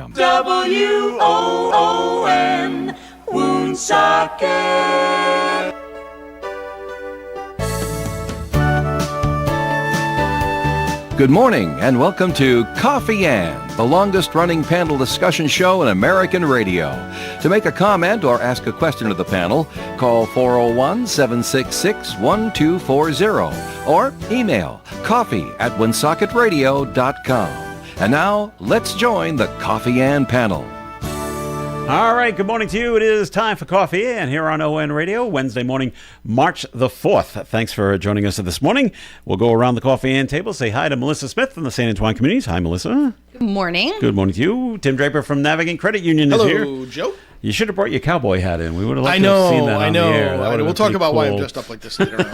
AM. WOON, Woonsocket. Good morning and welcome to Coffee Ann, the longest-running panel discussion show in American radio. To make a comment or ask a question of the panel, call 401-766-1240 or email coffee@woonsocketradio.com. And now, let's join the Coffee Ann panel. All right, good morning to you. It is time for Coffee Ann here on ON Radio, Wednesday morning, March the 4th. Thanks for joining us this morning. We'll go around the Coffee Ann table, say hi to Melissa Smith from the St. Antoine Communities. Hi, Melissa. Good morning. Good morning to you. Tim Draper from Navigant Credit Union is here. Hello, Joe. You should have brought your cowboy hat in. We would have loved to have seen that on the air. That We'll talk about why I'm dressed up like this later on.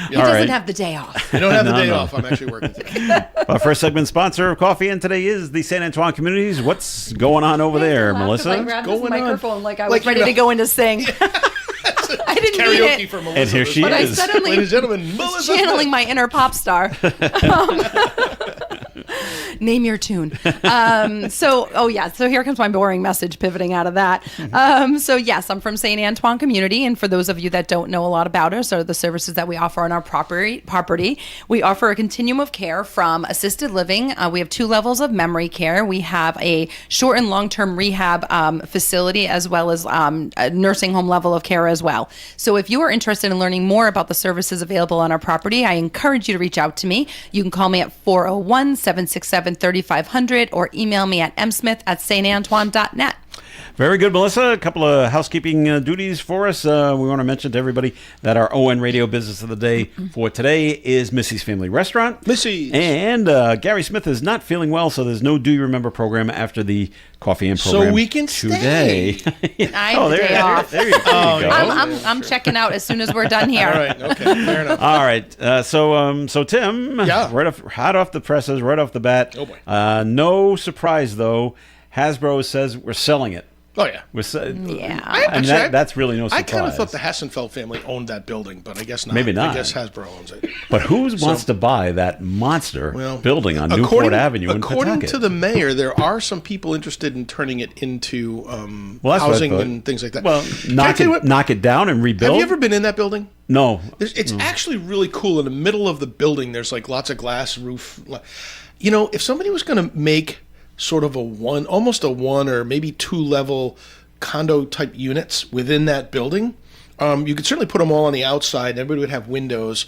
He doesn't have the day off. I don't have the day off. I'm actually working today. Our first segment sponsor of Coffee Ann today is the St. Antoine Communities. What's going on over there, Melissa? I grabbed this Going microphone like I was Like, ready to go in to sing. I didn't need Karaoke it. for Melissa. And here she But I is. suddenly Ladies and gentlemen, was Melissa channeling Smith. my inner pop star. Name your tune. So here comes my boring message pivoting out of that. So yes, I'm from St. Antoine Community. And for those of you that don't know a lot about us or the services that we offer on our property, we offer a continuum of care from assisted living. We have 2 levels of memory care. We have a short and long-term rehab facility as well as a nursing home level of care as well. So if you are interested in learning more about the services available on our property, I encourage you to reach out to me. You can call me at 401-767-3500 or email me at msmith@stantoine.net. Very good, Melissa. A couple of housekeeping duties for us. We want to mention to everybody that our ON Radio business of the day for today is Missy's Family Restaurant. Missy's. And Gary Smith is not feeling well, so there's no Do You Remember program after the Coffee and program So we can today. I have the day off. There you go. I'm checking out as soon as we're done here. All right. Okay. Fair enough. All right. So Tim, hot off the presses, right off the bat. Oh, boy. No surprise, though. Hasbro says we're selling it. Oh, yeah. And that's really no surprise. I kind of thought the Hassenfeld family owned that building, but I guess not. Maybe not. I guess Hasbro owns it. But who wants to buy that monster building on Newport Avenue in Pawtucket? According to the mayor, there are some people interested in turning it into housing and things like that. Well, knock it down and rebuild. Have you ever been in that building? No. It's actually really cool. In the middle of the building, there's like lots of glass roof. You know, if somebody was going to make sort of almost a 1 or maybe 2 level condo type units within that building, you could certainly put them all on the outside. Everybody would have windows,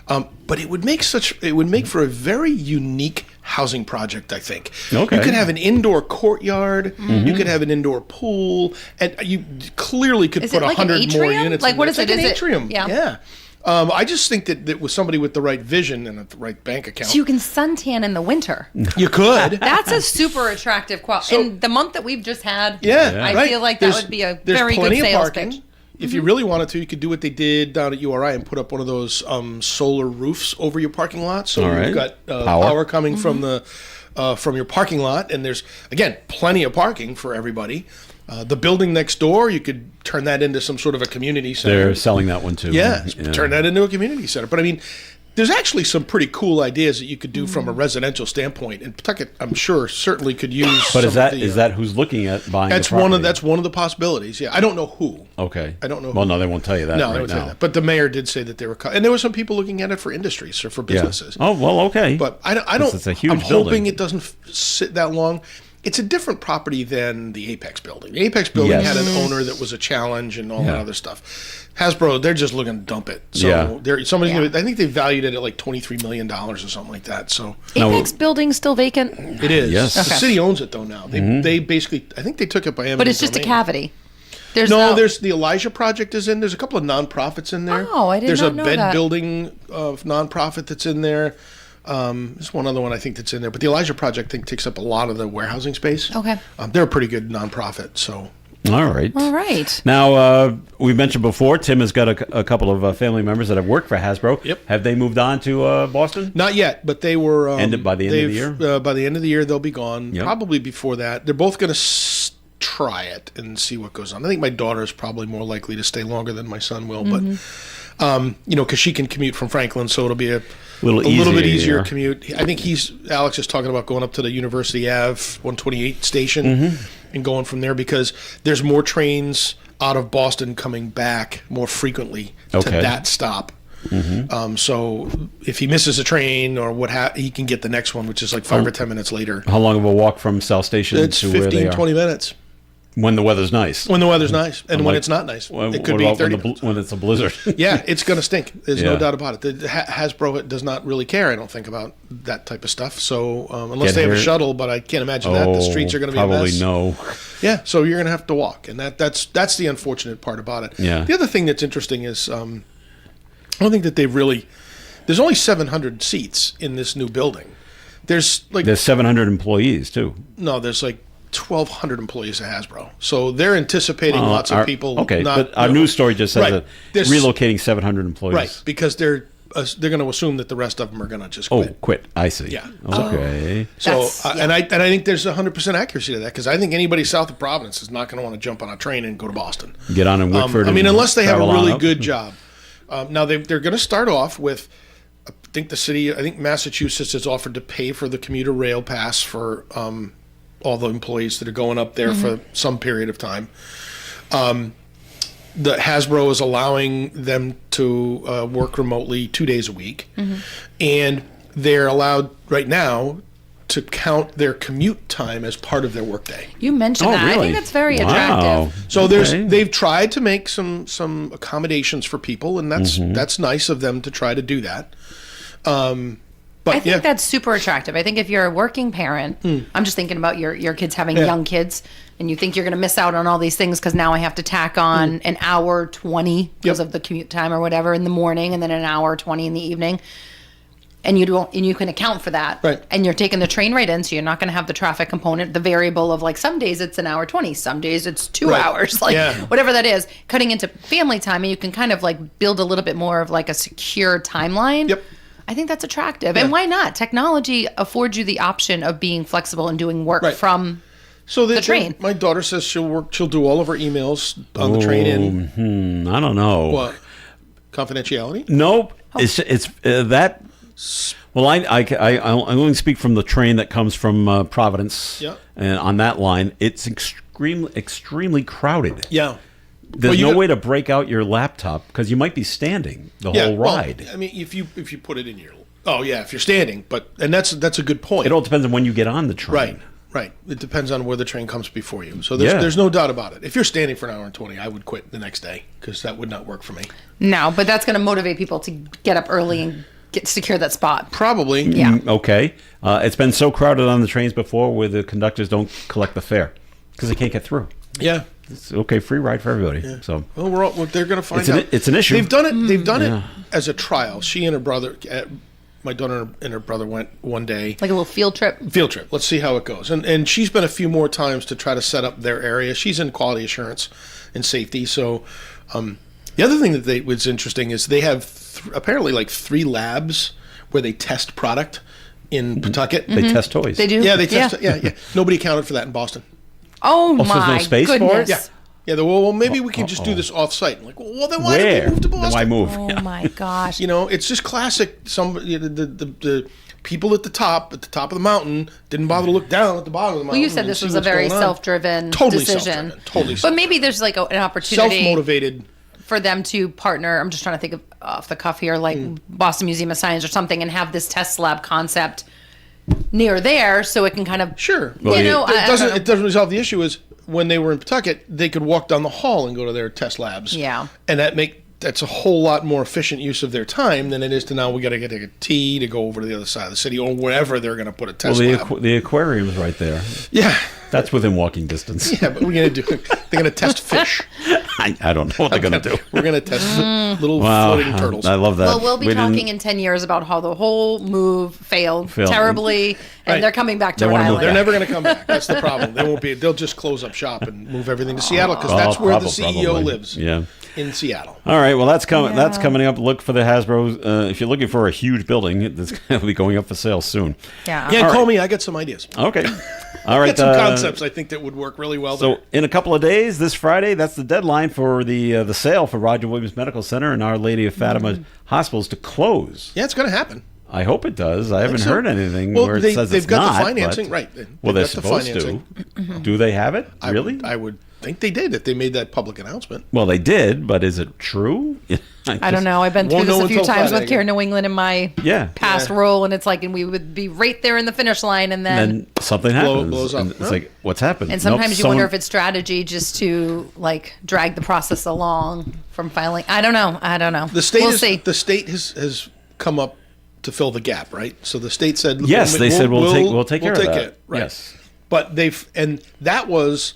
but it would make for a very unique housing project, I think. Okay. You could have an indoor courtyard. Mm-hmm. You could have an indoor pool, and you clearly could put 100 more units. Like what is it? It's like an atrium. Yeah. I just think that with somebody with the right vision and the right bank account, So you can suntan in the winter. You could. That's a super attractive quality. In the month that we've just had, I right. feel like that would be a very good sales pitch. If you really wanted to, you could do what they did down at URI and put up one of those solar roofs over your parking lot. So you've got power coming from your parking lot, and there's again plenty of parking for everybody. The building next door, you could turn that into some sort of a community center. They're selling that one too. Yeah, turn that into a community center. But I mean, there's actually some pretty cool ideas that you could do from a residential standpoint. And Pawtucket, I'm sure, certainly could use. But is that who's looking at buying? That's the property? that's one of the possibilities. Yeah, I don't know who. Okay, I don't know. Well, no, they won't tell you that. No, right they won't now. tell you that. But the mayor did say that they were, and there were some people looking at it for industries or for businesses. Yeah. Oh well, okay. But I don't. It's a huge I'm building. hoping it doesn't sit that long. It's a different property than the Apex building. The Apex building had an owner that was a challenge and all that other stuff. Hasbro, they're just looking to dump it. So I think they valued it at like $23 million or something like that. So Apex building still vacant? it is. Yes. The city owns it though now. They basically, I think they took it by eminent But it's just a domain. cavity. There's the Elijah Project is in. There's a couple of nonprofits in there. Oh, I did not know There's a bed that. building nonprofit that's in there. There's one other one I think that's in there, but the Elijah Project I think takes up a lot of the warehousing space. Okay. They're a pretty good nonprofit. So All right. Now, we mentioned before, Tim has got a couple of family members that have worked for Hasbro. Yep. Have they moved on to Boston? not yet, but they were By the end of the year? By the end of the year, they'll be gone. Yep. Probably before that. They're both going to try it and see what goes on. I think my daughter is probably more likely to stay longer than my son will, but Because she can commute from Franklin, so it'll be a Little little bit easier, easier commute. I think Alex is talking about going up to the University Ave 128 station and going from there, because there's more trains out of Boston coming back more frequently to that stop. So if he misses a train or he can get the next one, which is like 5 or 10 minutes later. How long of a walk from South Station It's to where they 15, are? 20 minutes. When the weather's nice. When the weather's nice. And when like- it's not nice. What It could be about 30 minutes. when it's a blizzard? Yeah, it's going to stink. There's Yeah. no doubt about it. Hasbro does not really care, I don't think, about that type of stuff. So unless Get they have a here. shuttle, but I can't imagine that. The streets are going to be a probably mess. no. Yeah, so you're going to have to walk, and that's the unfortunate part about it. Yeah. The other thing that's interesting is I don't think that they've really. There's only 700 seats in this new building. There's 700 employees too. there's like 1,200 employees at Hasbro, so they're anticipating lots of people. Okay, not, but our news story just says Right. that There's- relocating 700 employees. right, because they're going to assume that the rest of them are going to just quit. Oh, quit. I see. Yeah. Okay. So, That's- and I think there's 100% accuracy to that, because I think anybody south of Providence is not going to want to jump on a train and go to Boston. Get on in Wickford. I mean, and unless they have a travel on really up. good job. Now they're going to start off with, I think Massachusetts has offered to pay for the commuter rail pass for all the employees that are going up there for some period of time. The Hasbro is allowing them to work remotely 2 days a week, and they're allowed right now to count their commute time as part of their workday. You mentioned Oh, that. I really? think that's very Wow. attractive. So Okay. they've tried to make some accommodations for people, and that's nice of them to try to do that. But I think yeah, that's super attractive. I think if you're a working parent, I'm just thinking about your kids having young kids, and you think you're going to miss out on all these things because now I have to tack on an hour 20 because of the commute time or whatever in the morning, and then an hour 20 in the evening. And you can account for that. Right. And you're taking the train right in, so you're not going to have the traffic component, the variable of like some days it's an hour 20, some days it's 2 Right. hours, like Yeah. whatever that is, cutting into family time, and you can kind of like build a little bit more of like a secure timeline. Yep. I think that's attractive. And why not? Technology affords you the option of being flexible and doing work Right. from so the train. My daughter says she'll do all of her emails on the train in I don't know. what confidentiality. Nope. Oh. It's that. Well, I only speak from the train that comes from Providence. Yeah. And on that line, it's extremely crowded. Yeah. There's Well, you no got- way to break out your laptop because you might be standing the whole well, ride. I mean, if you put it in your if you're standing, and that's a good point. It all depends on when you get on the train. Right. Right. It depends on where the train comes before you. So Yeah. there's no doubt about it. If you're standing for an hour and 20, I would quit the next day, because that would not work for me. No, but that's going to motivate people to get up early and secure that spot. Probably. Yeah. Okay. It's been so crowded on the trains before where the conductors don't collect the fare because they can't get through. Yeah. It's okay, free ride for everybody. So Well, they're going to find It's out. it's an issue. They've done it. They've done Yeah. it as a trial. She and her brother, my daughter and her brother, went one day. Like a little field trip. Field trip. Let's see how it goes. And she's been a few more times to try to set up their area. She's in quality assurance and safety. So the other thing that was interesting is they have apparently like 3 labs where they test product in Pawtucket. They test toys. They do? Yeah, they test. Yeah. Nobody accounted for that in Boston. Oh, so there's no my space for it? goodness. Yeah. Yeah, well, maybe we can just do this off-site. I'm like, well, then why did Where? we move to Then Boston? why move? Oh, my gosh. It's just classic. The people at the top of the mountain didn't bother to look down at the bottom of the mountain. Well, you said and this see was a what's very going on. self-driven Totally decision. self-driven. Totally But maybe there's like an opportunity self-motivated. for them to partner. I'm just trying to think of off the cuff here, like Boston Museum of Science or something, and have this test lab concept near there, so it can kind of Sure. Well, you know, it I don't know. doesn't resolve the issue. Is when they were in Pawtucket, they could walk down the hall and go to their test labs. Yeah. And that's a whole lot more efficient use of their time than it is to now we got to get a T to go over to the other side of the city or wherever they're going to put a Well, test lab. the aquarium's right there. Yeah. That's within walking distance. Yeah, but we're going to do. They're going to test fish. I don't know what they're going to do. We're going to test little Wow, floating turtles. I love that. Well, we'll be We didn't- talking in 10 years about how the whole move failed terribly, and Right. they're coming back to They Rhode wanna move Island. They're never going to come back. That's the problem. They won't be. They'll just close up shop and move everything to Seattle because that's where the CEO probably. lives. Yeah. In Seattle. All right. Well, that's coming. Yeah. That's coming up. Look for the Hasbro. If you're looking for a huge building, it's going to be going up for sale soon. Yeah. Yeah, All call right. me. I got some ideas. Okay. All right. Got some concepts I think that would work really well So there. in a couple of days, this Friday, that's the deadline for the sale for Roger Williams Medical Center and Our Lady of Fatima Hospitals to close. Yeah, it's going to happen. I hope it does. I haven't so. heard anything Well, where it they- says they've it's got the not. financing, but- right. Well, They've they're got the supposed to. Do they have it? Really? I would think they did if they made that public announcement. Well, they did, but is it true? I don't know. I've been through Won't this know a few until times Friday. with Care New England in my Yeah. past role, and it's like, and we would be right there in the finish line, and then, Then something happens. blows up. and it's Huh? like, what's happened? and sometimes Nope, you wonder someone- if it's strategy just to like drag the process along from filing. I don't know. The state we'll see. the state has come up to fill the gap, right? So the state said, Yes, they said we'll take care of that. it, right? Yes. But and that was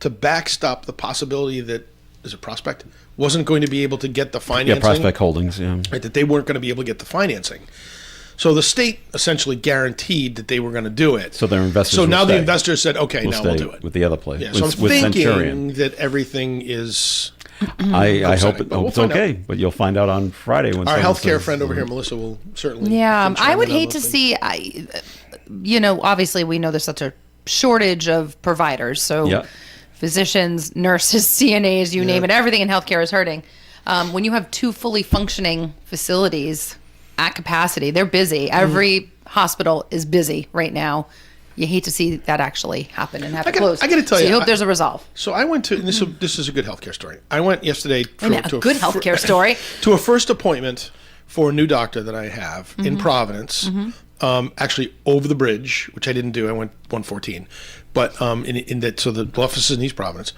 to backstop the possibility that is a Prospect wasn't going to be able to get the financing. Yeah, Prospect Holdings. Yeah. Right, that they weren't going to be able to get the financing. So the state essentially guaranteed that they were going to do it. So their investors So will now the stay. investors said, okay, now we'll stay do it. with the other place. Yeah, so with, I'm with thinking Centurion. that everything is. I hope, upsetting, but we'll it's find okay, but you'll find out on Friday when Our someone healthcare says- friend over here, Melissa, will certainly. Yeah, can chime I would in on hate to those things. see. Obviously, we know there's such a shortage of providers. So, Yeah. physicians, nurses, CNAs, you name it, everything in healthcare is hurting. When you have two fully functioning facilities at capacity, they're busy. Every hospital is busy right now. You hate to see that actually happen and have I it gotta- close. I gotta tell so you, you hope I- there's a resolve. So I went to and this is a good healthcare story. I went yesterday A good healthcare story. to a first appointment for a new doctor that I have in Providence. Actually over the bridge, which I didn't do. I went 114, but in that, so the office is in East Providence,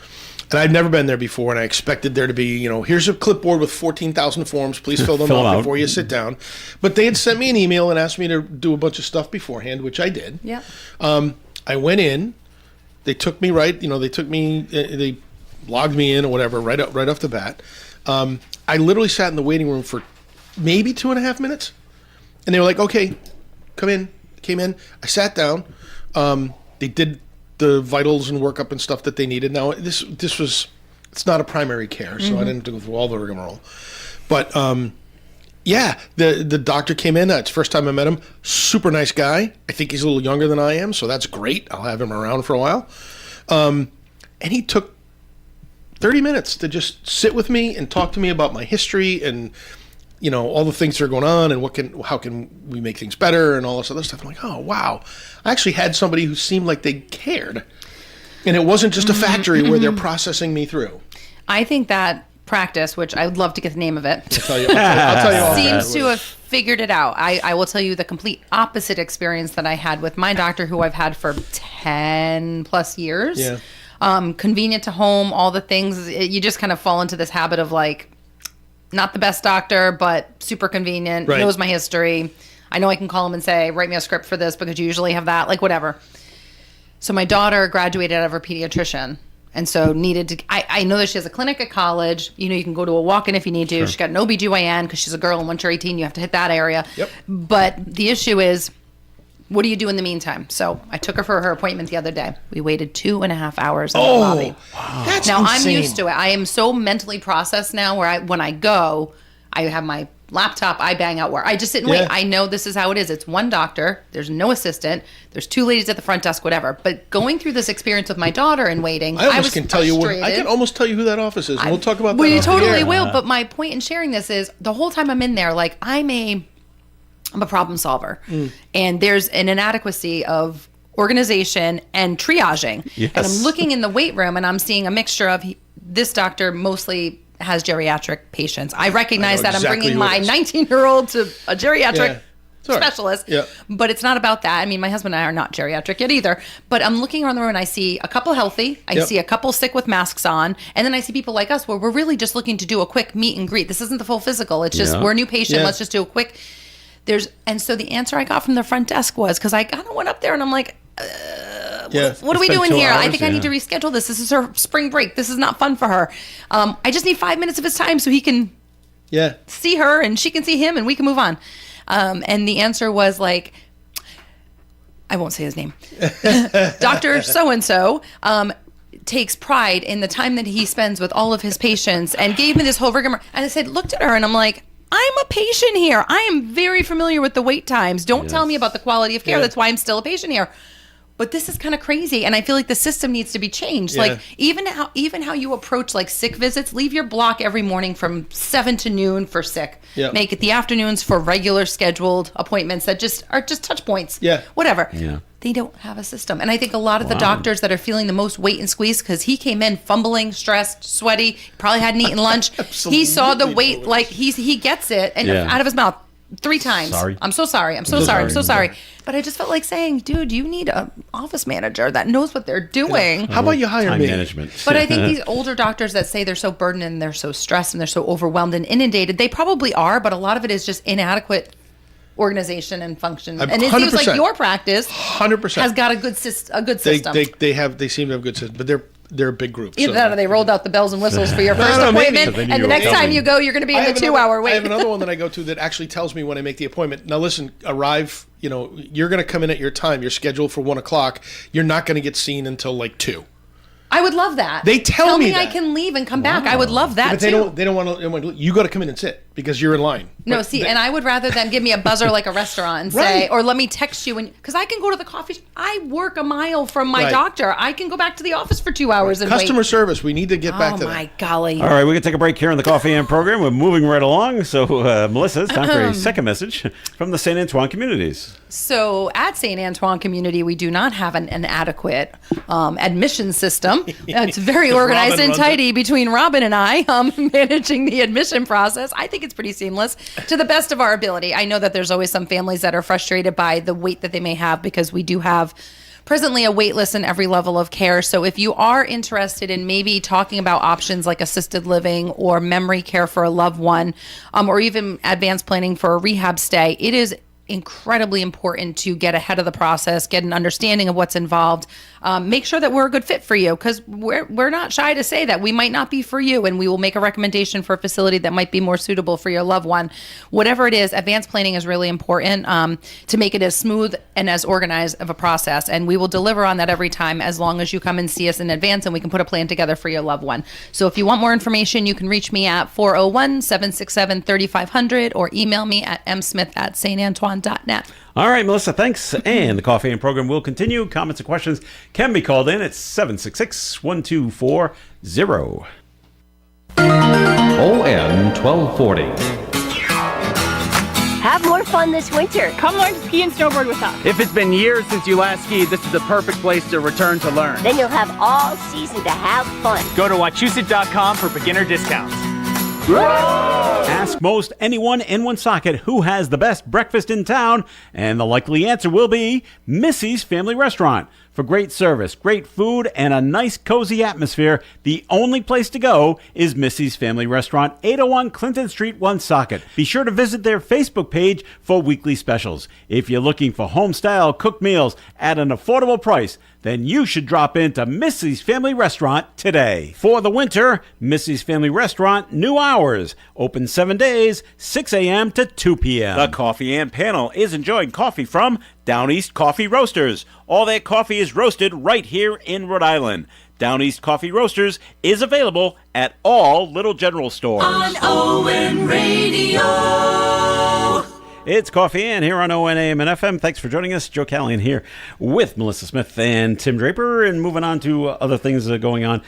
and I'd never been there before, and I expected there to be, here's a clipboard with 14,000 forms. Please fill them Fill 'em out out. before you sit down. But they had sent me an email and asked me to do a bunch of stuff beforehand, which I did. Yeah. I went in. They took me they logged me in or whatever right off the bat. I literally sat in the waiting room for maybe 2.5 minutes, and they were like, "Okay, come in." Came in. I sat down. They did the vitals and workup and stuff that they needed. Now it's not a primary care, so I didn't go through all the rigmarole. But yeah, the doctor came in. It's the first time I met him. Super nice guy. I think he's a little younger than I am, so that's great. I'll have him around for a while. And he took 30 minutes to just sit with me and talk to me about my history and all the things that are going on and how can we make things better and all this other stuff. I'm like, oh wow, I actually had somebody who seemed like they cared, and it wasn't just a factory where they're processing me through. I think that practice, which I would love to get the name of it, I'll tell you all seems that. to have figured it out. I will tell you the complete opposite experience that I had with my doctor, who I've had for 10 plus years. Yeah. Convenient to home, all the things. You just kind of fall into this habit of like, not the best doctor, but super convenient, Right. knows my history. I know I can call him and say, write me a script for this because you usually have that, like whatever. So my daughter graduated out of her pediatrician. And so needed to, I know that she has a clinic at college. You can go to a walk-in if you need to. She's got an OBGYN because she's a girl, and once you're 18, you have to hit that area. Yep. But the issue is, what do you do in the meantime? So I took her for her appointment the other day. We waited 2.5 hours in the lobby. That's Now insane. I'm used to it. I am so mentally processed now where when I go, I have my laptop, I bang out where I just sit and wait. Yeah. I know this is how it is. It's one doctor, there's no assistant, there's two ladies at the front desk, whatever. But going through this experience with my daughter and waiting, I almost was can tell you. I frustrated. can almost tell you who that office is. And we'll talk about that. Well, you off the totally air. will. But my point in sharing this is the whole time I'm in there, like I'm a problem solver, and there's an inadequacy of organization and triaging. Yes. And I'm looking in the weight room, and I'm seeing a mixture of this doctor mostly has geriatric patients. I recognize that exactly I'm bringing who my it is. 19-year-old to a geriatric Yeah. It's all right. specialist. Yeah. But it's not about that. I mean, my husband and I are not geriatric yet either. But I'm looking around the room and I see a couple healthy. I Yep. see a couple sick with masks on. And then I see people like us where we're really just looking to do a quick meet and greet. This isn't the full physical. It's just Yeah. we're a new patient. Yeah. Let's just do a quick. And so the answer I got from the front desk was, because I kind of went up there and I'm like, Yeah. what are we It's been doing 2 here? I hours, think I need to yeah. reschedule this. This is her spring break. This is not fun for her. I just need 5 minutes of his time so he can Yeah. see her and she can see him and we can move on. And the answer was like, I won't say his name. Dr. So-and-so takes pride in the time that he spends with all of his patients and gave me this whole rigmarole. And I said, looked at her and I'm like, I'm a patient here. I am very familiar with the wait times. Don't tell me about the quality of care. Yeah. That's why I'm still a patient here. But this is kind of crazy, and I feel like the system needs to be changed. Yeah. Like even how you approach like sick visits, leave your block every morning from 7 to noon for sick. Yeah. Make it the afternoons for regular scheduled appointments that are just touch points. Yeah. Whatever. Yeah. They don't have a system. And I think a lot of the doctors that are feeling the most weight and squeeze, because he came in fumbling, stressed, sweaty, probably hadn't eaten lunch. He saw the weight, Absolutely. like he gets it, and Yeah. out of his mouth 3 times. Sorry. I'm so sorry. I'm so sorry. I'm so sorry. But I just felt like saying, dude, you need an office manager that knows what they're doing. How about you hire Time me? management. But I think these older doctors that say they're so burdened and they're so stressed and they're so overwhelmed and inundated, they probably are, but a lot of it is just inadequate organization and function. And it seems like 100%. your practice 100%. has got a good system. They seem to have good system, but they're a big group. Either that or they rolled out the bells and whistles for your first no, maybe. appointment, So they knew and you the were next time coming. you go, you're going to be in the 2-hour wait. I have another one that I go to that actually tells me when I make the appointment. Now listen, arrive. You're going to come in at your time. You're scheduled for 1:00. You're not going to get seen until like 2. I would love that. They tell me I that. can leave and come back. I would love that But they too. don't want to. You got to come in and sit because you're in line. No, But see, they- and I would rather them give me a buzzer like a restaurant and say, Right. or let me text you, because I can go to the coffee. I work a mile from my Right. doctor. I can go back to the office for 2 hours and customer wait. service. We need to get back Oh to my that. golly! All right, we're going to take a break here on the Coffee and program. We're moving right along. So, Melissa, it's time for a second message from the St. Antoine communities. So at St. Antoine Community, we do not have an adequate admission system. It's very organized Robin and runs tidy between Robin and I managing the admission process. I think it's pretty seamless to the best of our ability. I know that there's always some families that are frustrated by the wait that they may have, because we do have presently a wait list in every level of care. So if you are interested in maybe talking about options like assisted living or memory care for a loved one, or even advanced planning for a rehab stay, it is incredibly important to get ahead of the process, get an understanding of what's involved, make sure that we're a good fit for you, because we're not shy to say that we might not be for you, and we will make a recommendation for a facility that might be more suitable for your loved one. Whatever it is, advanced planning is really important to make it as smooth and as organized of a process, and we will deliver on that every time as long as you come and see us in advance and we can put a plan together for your loved one. So if you want more information, you can reach me at 401-767-3500 or email me at msmith@santantoine.net. All right, Melissa, thanks. And the Coffee and program will continue. Comments and questions can be called in at 766-1240. ON 1240. Have more fun this winter. Come learn to ski and snowboard with us. If it's been years since you last skied, this is the perfect place to return to learn. Then you'll have all season to have fun. Go to Wachusett.com for beginner discounts. Ask most anyone in Woonsocket who has the best breakfast in town, and the likely answer will be Missy's Family Restaurant. For great service, great food, and a nice cozy atmosphere, the only place to go is Missy's Family Restaurant, 801 Clinton Street, Woonsocket. Be sure to visit their Facebook page for weekly specials. If you're looking for home-style cooked meals at an affordable price, then you should drop into Missy's Family Restaurant today. For the winter, Missy's Family Restaurant, new hours. Open 7 days, 6 a.m. to 2 p.m. The Coffee and panel is enjoying coffee from Down East Coffee Roasters. All their coffee is roasted right here in Rhode Island. Down East Coffee Roasters is available at all Little General stores. On ON Radio. It's Coffee and here on ON AM and FM. Thanks for joining us. Joe Callion here with Melissa Smith and Tim Draper. And moving on to other things going on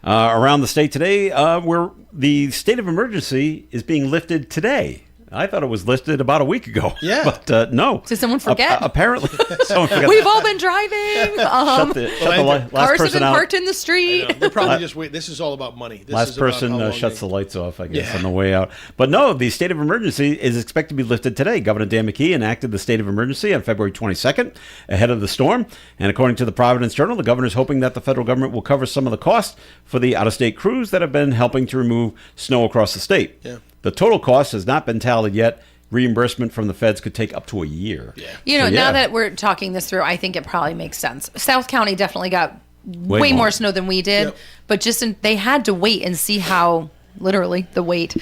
around the state today, where the state of emergency is being lifted today. I thought it was lifted about a week ago. Yeah. But no. Did someone forget? Apparently. Someone forgot. We've all been driving. Shut the last Cars have person been out. parked in the street. They're probably just wait. This is all about money. This Last is about person how long shuts they- the lights off, I guess, Yeah. on the way out. But no, the state of emergency is expected to be lifted today. Governor Dan McKee enacted the state of emergency on February 22nd, ahead of the storm. And according to the Providence Journal, the governor is hoping that the federal government will cover some of the costs for the out-of-state crews that have been helping to remove snow across the state. Yeah. The total cost has not been tallied yet. Reimbursement from the feds could take up to a year. Yeah. You know, So, now that we're talking this through, I think it probably makes sense. South County definitely got way more. more snow than we did, Yep. but they had to wait and see how literally the weight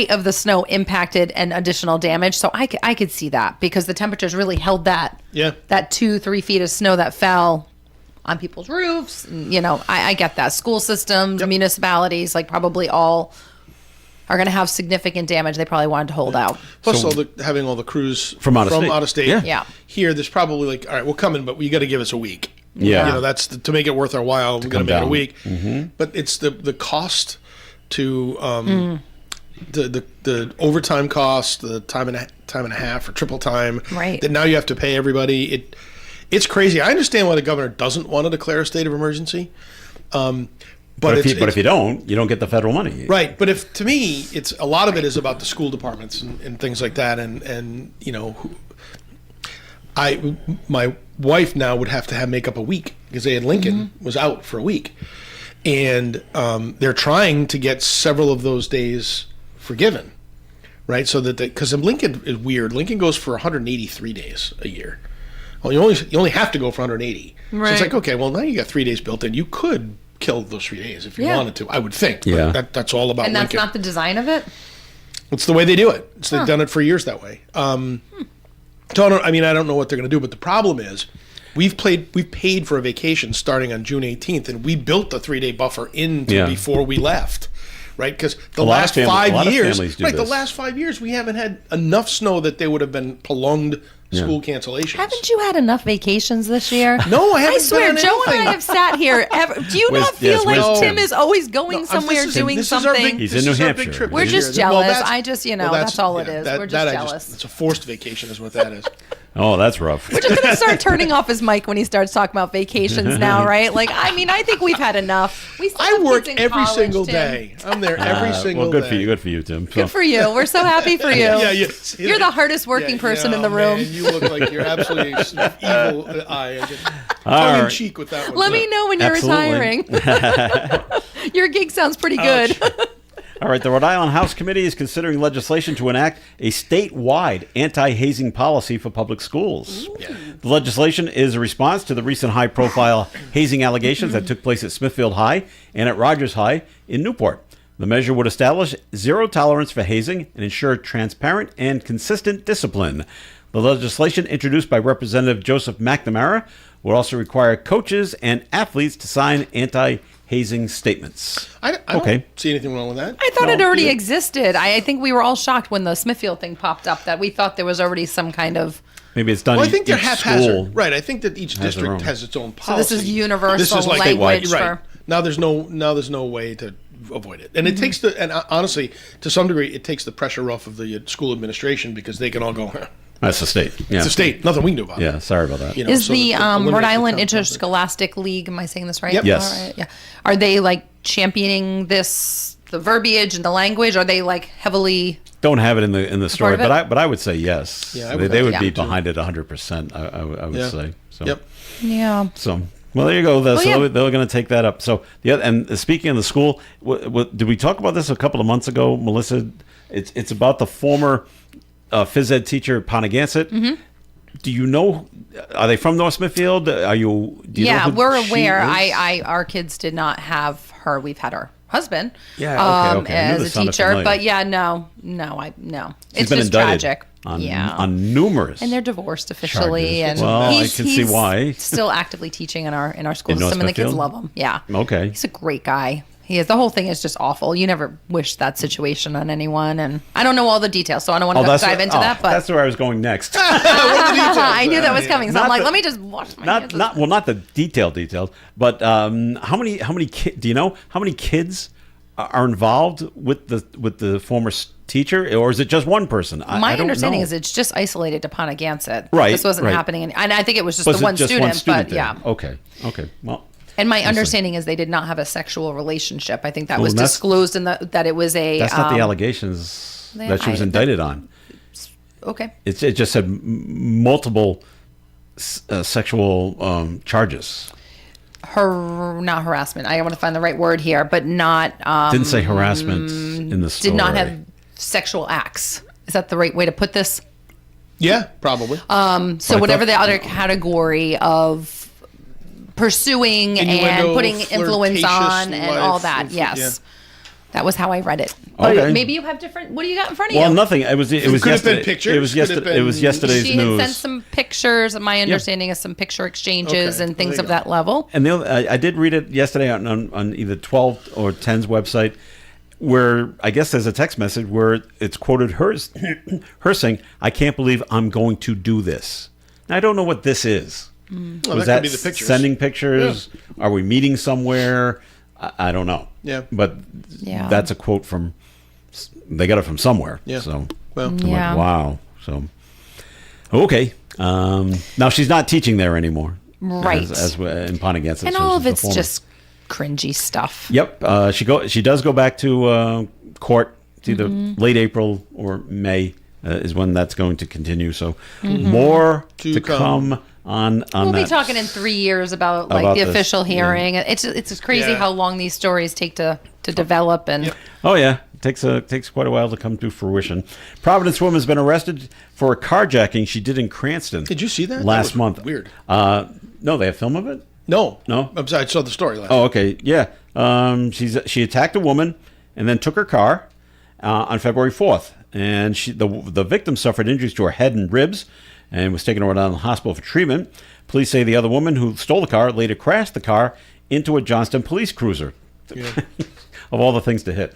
of the snow impacted and additional damage. So I could see that, because the temperatures really held that 2-3 feet of snow that fell on people's roofs. And, you know, I get that. School systems, municipalities, like probably all are going to have significant damage. They probably wanted to hold out. Plus, having all the crews From out of state. out of state. Yeah. Yeah. Here, there's probably like, all right, we'll come in, but you got to give us a week. Yeah. You know, that's to make it worth our while. We're going to make it a down. week. But it's the cost to the overtime cost, the time and a half or triple time. Right. That now you have to pay everybody. It's crazy. I understand why the governor doesn't want to declare a state of emergency. But if you don't, you don't get the federal money. Right, but to me, it's a lot of it is about the school departments and things like that, and you know, my wife now would have to make up a week because they had Lincoln was out for a week, and they're trying to get several of those days forgiven, right? So that because Lincoln is weird. Lincoln goes for 183 days a year. Well, you only have to go for 180. Right. So it's like, okay, well now you got 3 days built in. You could kill those 3 days if you wanted to. I would think. Yeah. But that's all about And that's Lincoln. not the design of it? It's the way they do it. They've done it for years that way. So I don't know what they're going to do, but the problem is we've paid for a vacation starting on June 18th, and we built the 3-day buffer before we left. Right, because the last 5 years, the last 5 years, we haven't had enough snow that there would have been prolonged school cancellations. Haven't you had enough vacations this year? No, I haven't. I swear, been on Joe and anything. I have sat here. Do you not feel like where's Tim Tim? is always going somewhere, doing this is our something? He's in New Hampshire. We're this just year. jealous. Well, That's all it is. We're just jealous. It's a forced vacation, is what that is. Oh, that's rough. We're just going to start turning off his mic when he starts talking about vacations now, right? Like, I think we've had enough. We still I have work kids in every college, single Tim. day. I'm there every single well, good day. for you. Good for you, Tim. Good for you. We're so happy for you. Yeah. You're the hardest working person in the room. Man, you look like you're absolutely evil eye. All Tongue in right. cheek with that one. Let me know when you're Absolutely. retiring. Your gig sounds pretty good. All right, the Rhode Island House Committee is considering legislation to enact a statewide anti-hazing policy for public schools. The legislation is a response to the recent high-profile hazing allegations that took place at Smithfield High and at Rogers High in Newport. The measure would establish zero tolerance for hazing and ensure transparent and consistent discipline. The legislation, introduced by Representative Joseph McNamara, would also require coaches and athletes to sign anti-hazing statements. I don't see anything wrong with that. I thought it already existed. I think we were all shocked when the Smithfield thing popped up that we thought there was already some kind of. Maybe it's done. Well, I think they're each haphazard. school. Right. I think that each their district own. has its own So policy. this is universal This is like language statewide. Right. for. Now there's no way to avoid it. And it takes honestly, to some degree, it takes the pressure off of the school administration because they can all go, That's the state. Yeah. it's a state. Nothing we can do about it. Yeah, sorry about that. You know, Is so the it eliminates Rhode the Island town government. Interscholastic League, am I saying this right? Yep. Yes. All right, yeah. Are they like championing this, the verbiage and the language? Are they like heavily? Don't have it in the story, part of it? but I would say yes. Yeah, I they would would be think so, too. behind it 100%. I would Yeah. say. So. Yep. Yeah. So. Well, there you go. So yeah. they're going to take that up. So the other, and speaking of the school, did we talk about this a couple of months ago, Melissa? It's about the former phys ed teacher at Ponagansett. Mm-hmm. Do you know? Are they from North Smithfield? Do you know who we're she aware. is? Our kids did not have her. We've had her husband. Yeah, okay. I knew As this a sounded teacher, familiar. but yeah, no. She's It's been just indicted tragic. on numerous. And they're divorced officially, charges. and Well, I he's can see why. still actively teaching in our school In North system, and the kids Smithfield? love him. Yeah. Okay. He's a great guy. He is. The whole thing is just awful. You never wish that situation on anyone, and I don't know all the details, so I don't want to dive into that. But that's where I was going next. I knew that was coming, so Not I'm like, the- let me just watch my hands. not the details, but how many kids do you know? How many kids are involved with the former teacher, or is it just one person? My I don't understanding know. is it's just isolated to Ponagansett. Right, This wasn't right. happening, and I think it was just Was the it one just student. But there? yeah. Okay. Well. And my understanding is they did not have a sexual relationship. I think that Well, was that's- disclosed in that it was a. That's not the allegations that she was indicted on. Okay. It just said multiple sexual charges. Not harassment. I want to find the right word here, but not. Didn't say harassment in the story. Did not have sexual acts. Is that the right way to put this? Yeah, probably. So whatever the other category of pursuing Innuendo, and putting influence on flirtatious and all life, that. Yes. That was how I read it. Okay. Maybe you have different. What do you got in front of Well, you? nothing. It was could have been yesterday. pictures, It was could have yesterday. It was been- yesterday's She news. had sent some pictures. My understanding is some picture exchanges Okay. and things There of you go. that level. And I did read it yesterday on either 12 or 10's website, where I guess there's a text message where it's quoted her saying, "I can't believe I'm going to do this." Now, I don't know what this is. Well, Was that that could be the pictures. sending pictures? Are we meeting somewhere? I don't know. Yeah. But Yeah. that's a quote from, they got it from somewhere. Yeah. So Well, I'm Yeah. like, wow. So, okay. Now she's not teaching there anymore. Right. As in Pontiac. And all of it's just cringy stuff. Yep. She does go back to court. It's either late April or May is when that's going to continue. So more To to come on We'll that. be talking in 3 years about About the this, official yeah. hearing. It's just crazy Yeah. how long these stories take to develop. And Yep. Oh yeah, it takes quite a while to come to fruition. Providence woman has been arrested for a carjacking she did in Cranston. Did you see that? That last was month? weird. No, they have film of it. No. No? I'm sorry, I saw the story last Oh, okay, yeah. She attacked a woman and then took her car on February 4th, and the victim suffered injuries to her head and ribs, and was taken over down to the hospital for treatment. Police say the other woman who stole the car later crashed the car into a Johnston police cruiser. Of all the things to hit.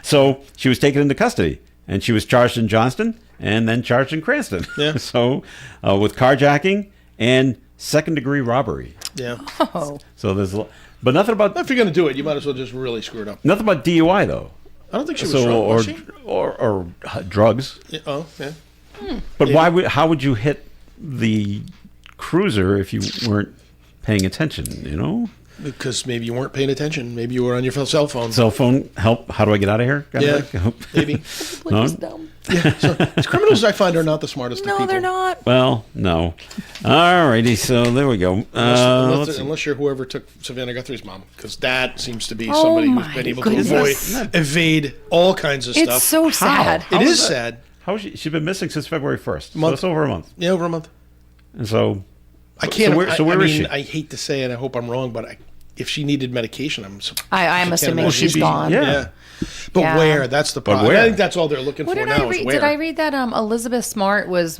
So she was taken into custody, and she was charged in Johnston and then charged in Cranston. Yeah. So with carjacking and second-degree robbery. Yeah. oh, So but nothing about If you're going to do it, you might as well just really screw it up. DUI though. I don't think she was So drunk, was she? or drugs. Yeah, oh, yeah. But how would you hit the cruiser if you weren't paying attention? You know, Because maybe you weren't paying attention. Maybe you were on your cell phone. cell phone help. How do I get out of here? Yeah, maybe. No? Yeah. So criminals, I find, are not the smartest of no, people. they're not. Well, no. All righty. So there we go. Let's see. Unless you're whoever took Savannah Guthrie's mom, because that seems to be Oh somebody who's my been able goodness. to evade all kinds of It's stuff. so sad. It is sad. How is she's been missing since February 1st. So Month. it's over a month. Yeah, over a month. And so I can't. So where I is mean, she? I hate to say it. I hope I'm wrong, but if she needed medication, I'm I'm assuming imagine. she's be- gone. yeah. Yeah. But Yeah. where? That's the problem. where? I think that's all they're looking What for did now. I read? Is where. Did I read that Elizabeth Smart was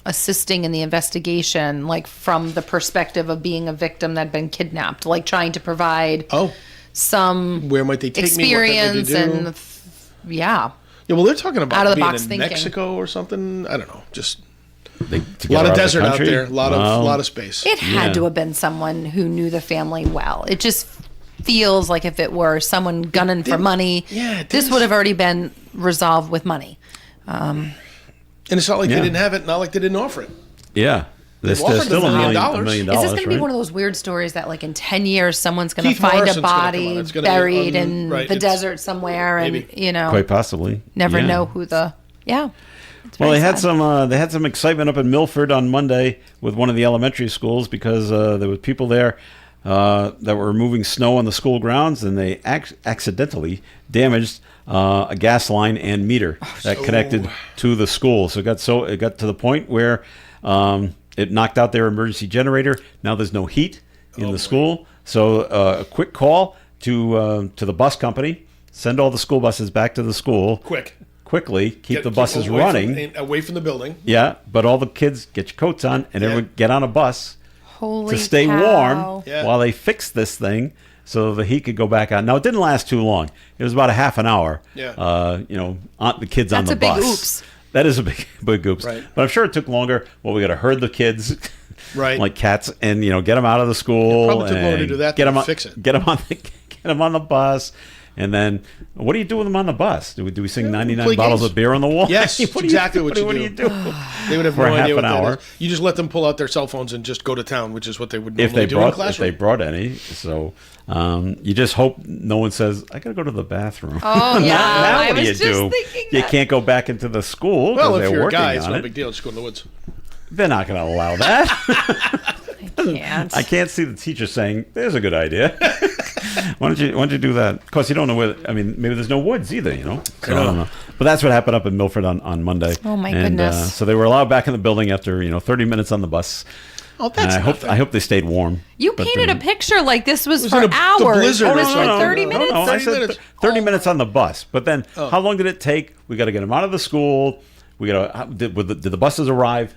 assisting in the investigation, like from the perspective of being a victim that had been kidnapped, like trying to provide Oh, some where might they take me? What might they experience do? and yeah. Yeah, well, they're talking about Out of the being box in thinking. Mexico or something. I don't know. Just to a get lot her of the desert out country? there. A lot of space. It had Yeah. to have been someone who knew the family well. It just feels like if it were someone gunning for money, yeah, it this does. would have already been resolved with money. And it's not like Yeah. they didn't have it. Not like they didn't offer it. Yeah. There's offered still $1 million. $1 million. Is this going to be right? one of those weird stories that, like, in 10 years, someone's going to Keith find Morrison's a gonna come body on. It's gonna be buried on- in right, the it's- desert somewhere, and maybe. Quite possibly. never Yeah. know who the yeah. It's Well, very they had sad. some excitement up in Milford on Monday with one of the elementary schools because there were people there that were removing snow on the school grounds, and they accidentally damaged a gas line and meter that connected to the school. So it got to the point where it knocked out their emergency generator. Now there's no heat in the school. So a quick call to the bus company: send all the school buses back to the school quickly. Keep the buses away running. away from the building. Yeah, but all the kids get your coats on and everyone get on a bus Holy to stay cow. warm Yeah. while they fix this thing so the heat could go back on. Now it didn't last too long. It was about a half an hour. Yeah. The kids on That's the a big bus. oops. That is a big oops. Right. But I'm sure it took longer. Well, we got to herd the kids. Right. Like cats, and get them out of the school. Probably took longer to and do that Get than them fix it. Get them on the bus. And then, what do you do with them on the bus? Do we sing 99 play bottles games. of beer on the wall? Yes, What do exactly what you what do. do you do? They would have For no half idea an what hour. that is. You just let them pull out their cell phones and just go to town, which is what they would if normally they do in a brought classroom. any. So you just hope no one says, "I got to go to the bathroom." Oh, yeah. now I what do was you just do? thinking You that. can't go back into the school because well, if they're you're a working guy, it's on no it. big deal. Just go in the woods. They're not going to allow that. Can't. I can't see the teacher saying, "There's a good idea." Why don't you do that? Of course, you don't know where. I mean, maybe there's no woods either. So I don't know. But that's what happened up in Milford on Monday. Oh, my and, goodness. So they were allowed back in the building after 30 minutes on the bus. Oh, And that's I hope they stayed warm. You But, painted a picture like this was was for in the hours. blizzard It or was for something. 30 minutes? No, I 30 said minutes. 30 minutes on the bus. But then, how long did it take? We got to get them out of the school. We got to. Did the buses arrive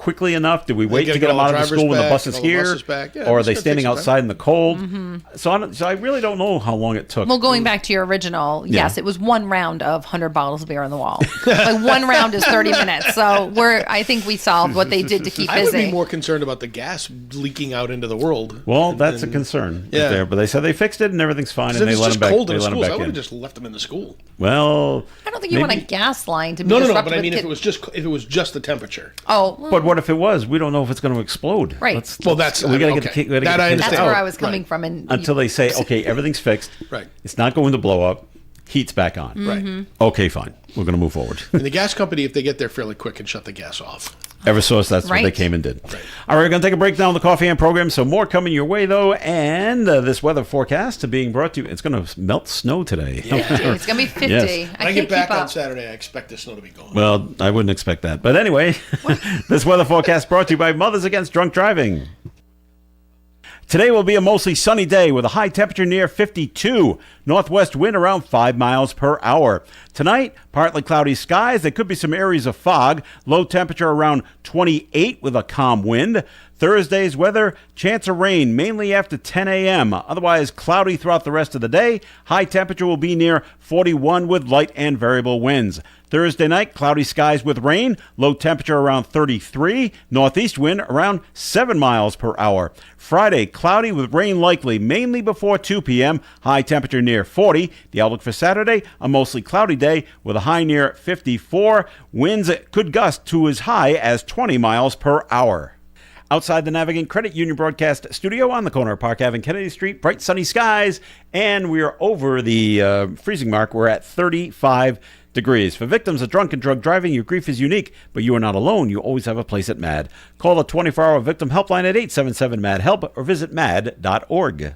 quickly enough? Do we wait gotta to get get them all out the of the drivers school when the back bus and is all the here? buses back. Yeah, or are it's they gonna standing take some outside in the cold? Mm-hmm. So I really don't know how long it took. Well, going back to your original, Yeah. yes, it was one round of 100 bottles of beer on the wall. Like one round is 30 minutes. So I think we solved what they did to keep I would busy. be more concerned about the gas leaking out into the world. Well, that's a concern Yeah. there, but they said they fixed it and everything's fine, If and they it's let just them back. cold in They the let them schools, I back would have in. just left them in the school. Well, I don't think you want a maybe- gas line to be No, disruptive but I with mean, if kids. it was just the temperature. Oh, well, But what if it was? We don't know if it's going to explode. Right. Well, that's we got to okay. get the, we gotta That get I the kids that's understand. out where I was coming Right. from. And until they say, okay, everything's fixed. Right. It's not going to blow up. Heat's back on. Right. Okay, fine. We're going to move forward. And the gas company, if they get there fairly quick, can shut the gas off. Eversource, that's what they Right. came and did. All right, we're going to take a break now on the Coffee and program. So more coming your way, though. And this weather forecast being brought to you. It's going to melt snow today. it's going to be 50. Yes. When I can't get back keep on up. Saturday, I expect the snow to be gone. Well, I wouldn't expect that. But anyway, this weather forecast brought to you by Mothers Against Drunk Driving. Today will be a mostly sunny day with a high temperature near 52. Northwest wind around 5 miles per hour. Tonight, partly cloudy skies. There could be some areas of fog. Low temperature around 28 with a calm wind. Thursday's weather, chance of rain mainly after 10 a.m. Otherwise, cloudy throughout the rest of the day. High temperature will be near 41 with light and variable winds. Thursday night, cloudy skies with rain. Low temperature around 33. Northeast wind around 7 miles per hour. Friday, cloudy with rain likely, mainly before 2 p.m. High temperature near 40. The outlook for Saturday, a mostly cloudy day with a high near 54. Winds could gust to as high as 20 miles per hour. Outside the Navigant Credit Union broadcast studio on the corner of Park Ave and Kennedy Street, bright sunny skies, and we are over the freezing mark. We're at 35 degrees. For victims of drunk and drug driving, your grief is unique, but you are not alone. You always have a place at MAD. Call the 24-hour victim helpline at 877-MAD-HELP or visit mad.org.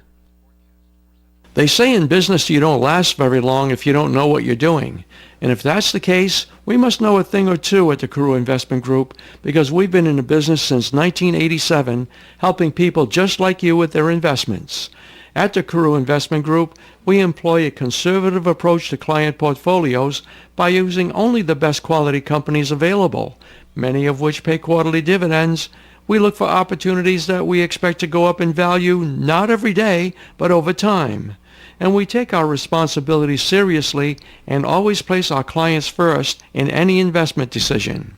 They say in business you don't last very long if you don't know what you're doing. And if that's the case, we must know a thing or two at the Carew Investment Group because we've been in the business since 1987, helping people just like you with their investments. At the Carew Investment Group, we employ a conservative approach to client portfolios by using only the best quality companies available, many of which pay quarterly dividends. We look for opportunities that we expect to go up in value not every day, but over time. And we take our responsibilities seriously and always place our clients first in any investment decision.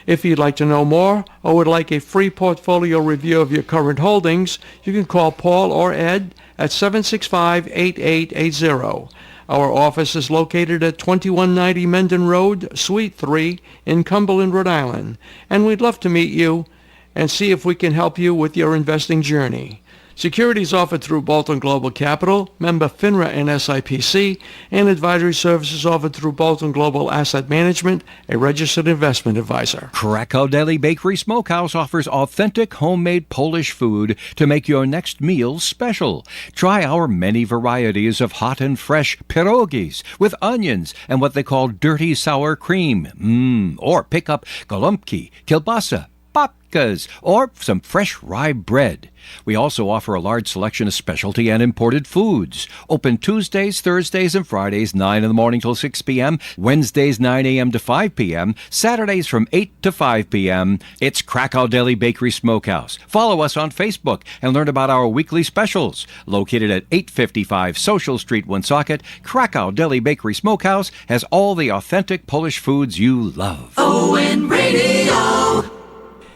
If you'd like to know more or would like a free portfolio review of your current holdings, you can call Paul or Ed at 765-8880. Our office is located at 2190 Mendon Road, Suite 3 in Cumberland, Rhode Island, and we'd love to meet you and see if we can help you with your investing journey. Securities offered through Bolton Global Capital, member FINRA and SIPC, and advisory services offered through Bolton Global Asset Management, a registered investment advisor. Krakow Deli Bakery Smokehouse offers authentic homemade Polish food to make your next meal special. Try our many varieties of hot and fresh pierogies with onions and what they call dirty sour cream. Or pick up golubki, kielbasa, babkas, or some fresh rye bread. We also offer a large selection of specialty and imported foods. Open Tuesdays, Thursdays, and Fridays, 9 in the morning till 6 p.m., Wednesdays, 9 a.m. to 5 p.m., Saturdays from 8 to 5 p.m. It's Krakow Deli Bakery Smokehouse. Follow us on Facebook and learn about our weekly specials. Located at 855 Social Street, Woonsocket, Krakow Deli Bakery Smokehouse has all the authentic Polish foods you love. ON Radio.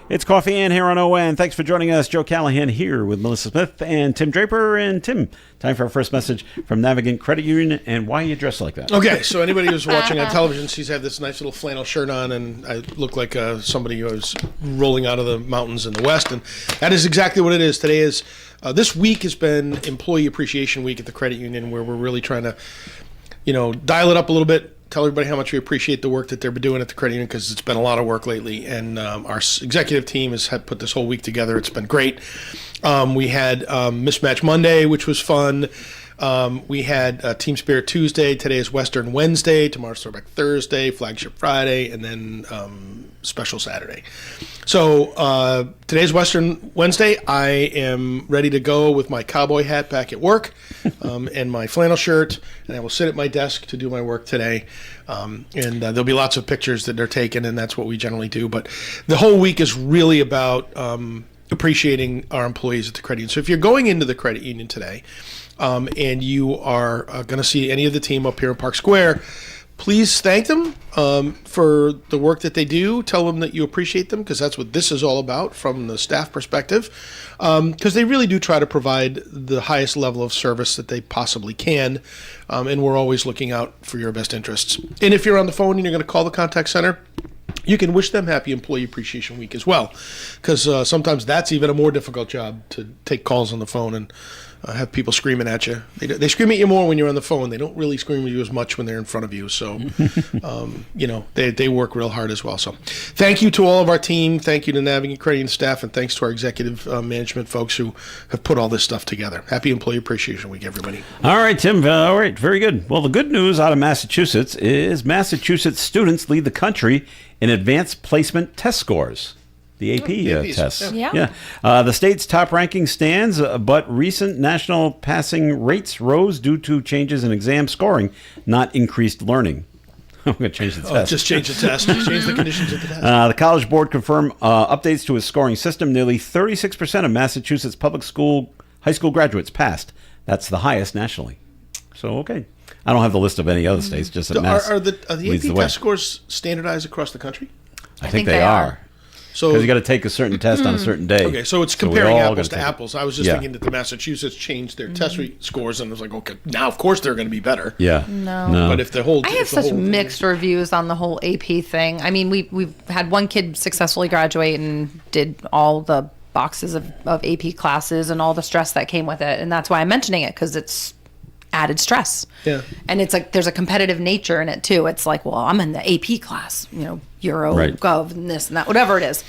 It's Coffee and here on ON. Thanks for joining us. Joe Callahan here with Melissa Smith and Tim Draper. And Tim, time for our first message from Navigant Credit Union. And why are you dressed like that? Okay, so anybody who's watching on television sees I have this nice little flannel shirt on, and I look like somebody who was rolling out of the mountains in the West, and that is exactly what it is. Today is this week has been Employee Appreciation Week at the credit union, where we're really trying to, dial it up a little bit. Tell everybody how much we appreciate the work that they're doing at the credit union because it's been a lot of work lately. And our executive team has put this whole week together. It's been great. We had Mismatch Monday, which was fun. We had Team Spirit Tuesday. Today is Western Wednesday. Tomorrow's Throwback Thursday, Flagship Friday, and then Special Saturday. So today's Western Wednesday. I am ready to go with my cowboy hat back at work and my flannel shirt, and I will sit at my desk to do my work today. And there'll be lots of pictures that are taken, and that's what we generally do. But the whole week is really about appreciating our employees at the credit union. So if you're going into the credit union today and you are going to see any of the team up here in Park Square, please thank them for the work that they do. Tell them that you appreciate them, because that's what this is all about from the staff perspective, because they really do try to provide the highest level of service that they possibly can, and we're always looking out for your best interests. And if you're on the phone and you're going to call the contact center, you can wish them Happy Employee Appreciation Week as well, because sometimes that's even a more difficult job, to take calls on the phone and have people screaming at you. They scream at you more when you're on the phone. They don't really scream at you as much when they're in front of you. So, they work real hard as well. So thank you to all of our team. Thank you to Navigate Credit Union staff, and thanks to our executive management folks who have put all this stuff together. Happy Employee Appreciation Week, everybody. All right, Tim. All right, very good. Well, the good news out of Massachusetts is Massachusetts students lead the country in advanced placement test scores. The AP tests. Yeah. The state's top ranking stands, but recent national passing rates rose due to changes in exam scoring, not increased learning. I'm going to change the test. Just change the test. Just change the conditions of the test. The College Board confirmed updates to its scoring system. Nearly 36% of Massachusetts public school high school graduates passed. That's the highest nationally. So, okay. I don't have the list of any other states, just that Mass Are the leads AP the way. test scores standardized across the country? I think they are. So Because you got to take a certain test on a certain day. Okay, so it's we comparing all apples gotta to take it. apples. I was just thinking that the Massachusetts changed their test scores, and I was like, okay, now of course they're going to be better. Yeah. No. But if the whole I have if the such whole- mixed reviews on the whole AP thing. I mean, we've had one kid successfully graduate and did all the boxes of AP classes and all the stress that came with it, and that's why I'm mentioning it, because it's added stress. Yeah. And it's like there's a competitive nature in it too. It's like, well, I'm in the AP class, Euro, Right. Gov, and this and that, whatever it is.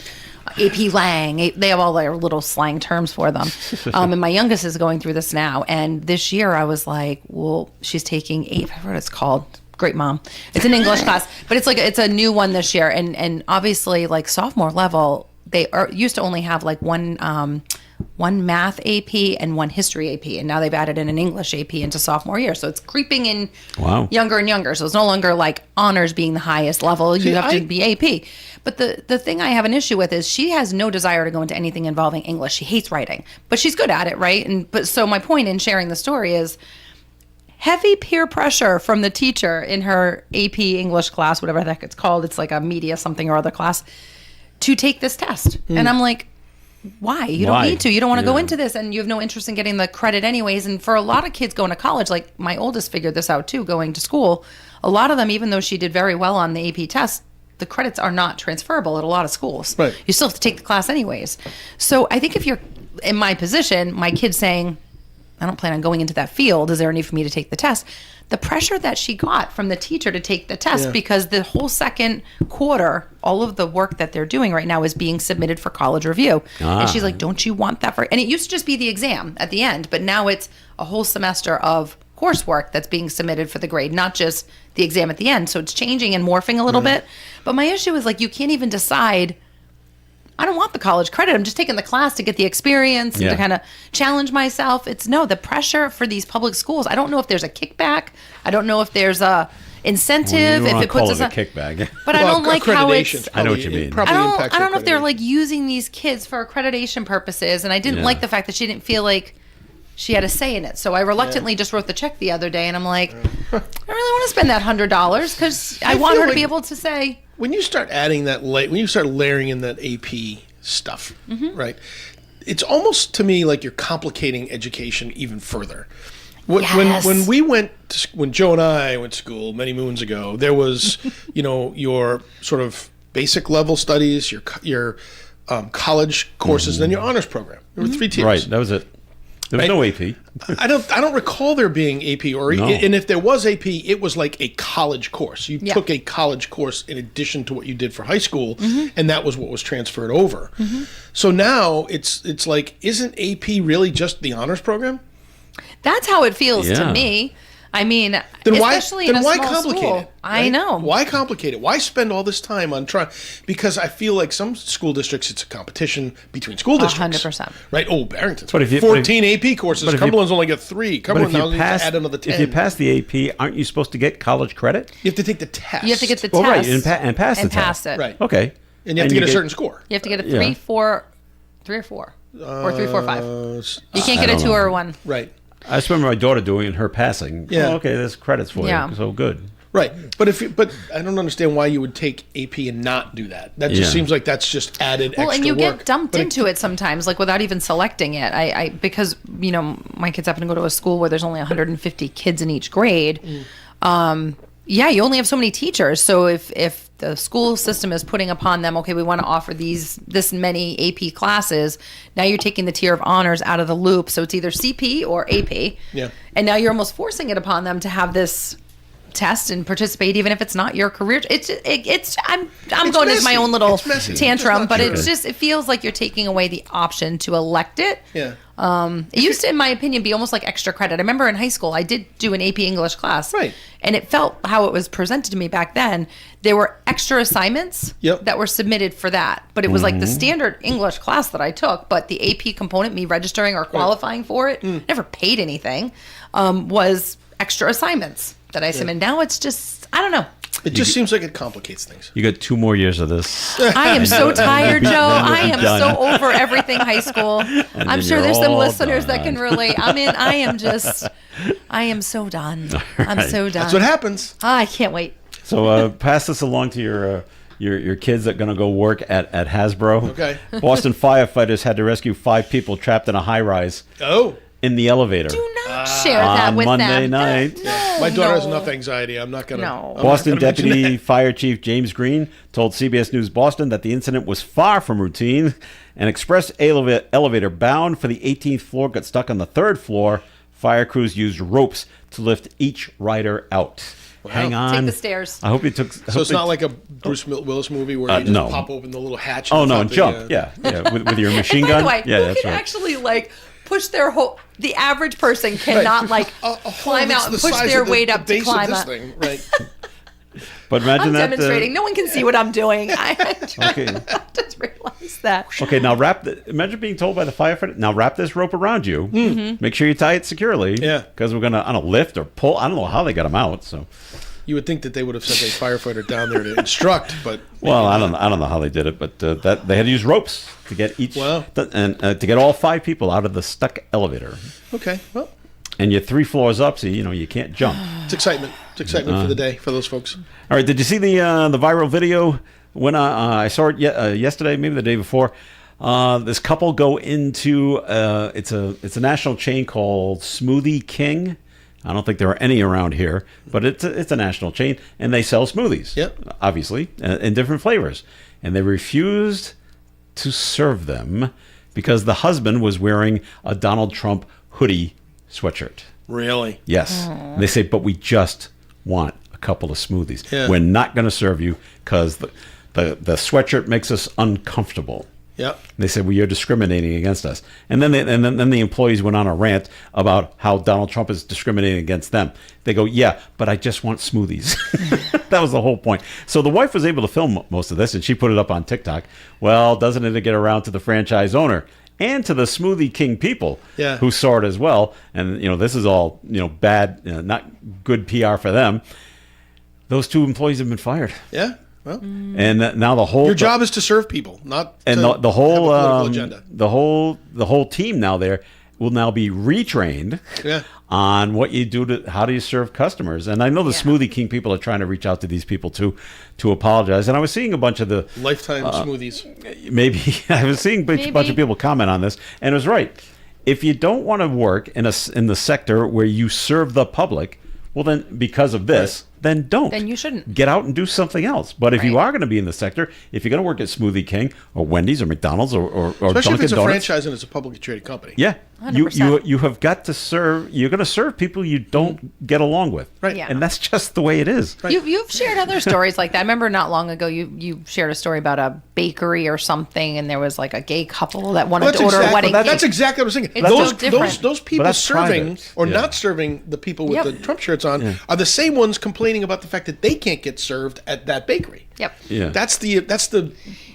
AP Lang, they have all their little slang terms for them. And my youngest is going through this now. And this year I was like, well, she's taking AP, I forgot what it's called. Great mom. It's an English class, but it's a new one this year. And obviously, like sophomore level, they used to only have like one math AP and one history AP, and now they've added in an English AP into sophomore year. So it's creeping in younger and younger. So it's no longer like honors being the highest level. You have to be AP. But the thing I have an issue with is she has no desire to go into anything involving English. She hates writing, but she's good at it, right? But so my point in sharing the story is heavy peer pressure from the teacher in her AP English class, whatever the heck it's called. It's like a media something or other class, to take this test. And I'm like, why? You don't need to. You don't want to go into this, and you have no interest in getting the credit anyways. And for a lot of kids going to college, like my oldest figured this out too, going to school, a lot of them, even though she did very well on the AP test, the credits are not transferable at a lot of schools. Right. You still have to take the class anyways. So I think if you're in my position, my kid's saying, I don't plan on going into that field. Is there a need for me to take the test? The pressure that she got from the teacher to take the test, because the whole second quarter, all of the work that they're doing right now is being submitted for college review. And she's like, don't you want that and it used to just be the exam at the end, but now it's a whole semester of coursework that's being submitted for the grade, not just the exam at the end. So it's changing and morphing a little bit. But my issue is like, you can't even decide, I don't want the college credit. I'm just taking the class to get the experience and to kind of challenge myself. It's the pressure for these public schools. I don't know if there's a kickback. I don't know if there's a incentive. If it puts us a on kickback. But I don't like how it's. I know what you mean. I don't know if they're like using these kids for accreditation purposes. And I didn't like the fact that she didn't feel like she had a say in it. So I reluctantly just wrote the check the other day, and I'm like, I really want to spend that $100 because I want her to be able to say. When you start adding that, when you start layering in that AP stuff, right? It's almost to me like you're complicating education even further. When we went, when Joe and I went to school many moons ago, there was, your sort of basic level studies, your college courses, and then your honors program. There were 3 tiers. Right, that was it. There was no AP. I don't recall there being AP, and if there was AP, it was like a college course. You took a college course in addition to what you did for high school, and that was what was transferred over. So now it's like, isn't AP really just the honors program? That's how it feels Yeah. to me. I mean, Then especially in a why small complicate school. it? I right? know. Why complicate it? Why spend all this time on trying? Because I feel like some school districts, it's a competition between school districts. 100%. Right? Oh, Barrington's But got if you- 14 AP courses. but if you- Cumberland's only got 3. But Cumberland if now you needs to pass, add another 10. if you pass the AP, aren't you supposed to get college credit? You have to take the test. You have to get the Well, right, test and pass the test. it. Right. Okay. And you have to get a certain score. You have to get a Yeah. 3, 4, 3 or 4, or 3, 4, 5. You can't get a don't 2 know. or a 1. Right. I just remember my daughter doing it in her passing. Yeah. Oh, okay, there's credits for Yeah. you. So good. Right. But I don't understand why you would take AP and not do that. That just Yeah. seems like that's just added Well, extra and you work. get dumped But into it sometimes, like without even selecting it. I because my kids happen to go to a school where there's only 150 kids in each grade. Yeah, you only have so many teachers. So if the school system is putting upon them, okay, we want to offer this many AP classes. Now you're taking the tier of honors out of the loop. So it's either CP or AP. Yeah. And now you're almost forcing it upon them to have this test and participate, even if it's not your career. I'm going into my messy. own little It's messy. tantrum, It's not but true. it feels like you're taking away the option to elect it. Yeah. It used to, in my opinion, be almost like extra credit. I remember in high school, I did do an AP English class. Right. And it felt how it was presented to me back then. There were extra assignments Yep. that were submitted for that. But it was like the standard English class that I took. But the AP component, me registering or qualifying for it, never paid anything, was extra assignments that I submitted. Now it's just, I don't know. It just seems like it complicates things. You got 2 more years of this. I am so tired, Joe. I am done. so over everything high school. I'm then sure you're there's some all listeners that done. can relate. I mean, I am so done. I'm so done. That's what happens. I can't wait. So pass this along to your kids that are going to go work at Hasbro. Okay. Boston firefighters had to rescue 5 people trapped in a high-rise Oh. in the elevator. Do not share that on with Monday them. night. No, My daughter has no. enough anxiety. I'm not going to. No. Boston Deputy Fire Chief James Green told CBS News Boston that the incident was far from routine. An express elevator bound for the 18th floor got stuck on the 3rd floor. Fire crews used ropes to lift each rider out. Hang on. Take the stairs. I hope he took. So it's not like a Bruce Willis movie where you just no. pop open the little hatch. Oh and no, pop and the, jump. Yeah, with your machine By gun. the way, Yeah, who that's can right. actually push their whole? The average person cannot climb out and push their weight up to climb up. Thing, right? But imagine I'm that. demonstrating. No one can see what I'm doing. I Okay. just realized that. Okay, now imagine being told by the firefighter, now wrap this rope around you. Make sure you tie it securely. Yeah. Because we're going to, lift or pull. I don't know how they got them out. So, You would think that they would have sent a firefighter down there to instruct, but well, I don't know how they did it, but that they had to use ropes to get each, Wow. and to get all 5 people out of the stuck elevator. okay. Well, And you're 3 floors up, so you can't jump. it's excitement. It's excitement for the day for those folks. All right, did you see the viral video when I saw it yesterday, maybe the day before? This couple go into it's a national chain called Smoothie King. I don't think there are any around here, but it's a national chain, and they sell smoothies. Yep. Obviously, in different flavors, and they refused to serve them because the husband was wearing a Donald Trump hoodie sweatshirt. Really? Yes. And they say, but we just want a couple of smoothies. Yeah. We're not going to serve you because the sweatshirt makes us uncomfortable. Yep. They said, well, you're discriminating against us. And then then the employees went on a rant about how Donald Trump is discriminating against them. They go, yeah, but I just want smoothies. That was the whole point. So the wife was able to film most of this, and she put it up on TikTok. Well, doesn't it get around to the franchise owner and to the Smoothie King people who saw it as well? And, this is all, bad, not good PR for them. To 2 employees have been fired. Yeah. Well, And now the whole your job is to serve people, not and to the whole have a political agenda. the whole team now there will now be retrained on what you do how do you serve customers. And I know the Smoothie King people are trying to reach out to these people to apologize. And I was seeing a bunch of the Lifetime smoothies. maybe I was seeing a bunch of people comment on this, and it was right. If you don't want to work in the sector where you serve the public, well then because of this, then don't. Then you shouldn't. Get out and do something else. But if you Right. are going to be in the sector, if you're going to work at Smoothie King or Wendy's or McDonald's or Especially Dunkin' if it's a Donuts, franchise and it's a publicly traded company. yeah, you 100%. you have got to serve. You're going to serve people you don't get along with, Right. Yeah. And that's just the way it is. You've shared other stories like that. I remember not long ago you shared a story about a bakery or something, and there was like a gay couple that wanted to order a wedding cake. That's exactly what I was thinking. It's so different. Those people that's serving private. or Yeah. not serving the people with Yep. the Trump shirts on are the same ones complaining about the fact that they can't get served at that bakery. Yep. Yeah. That's the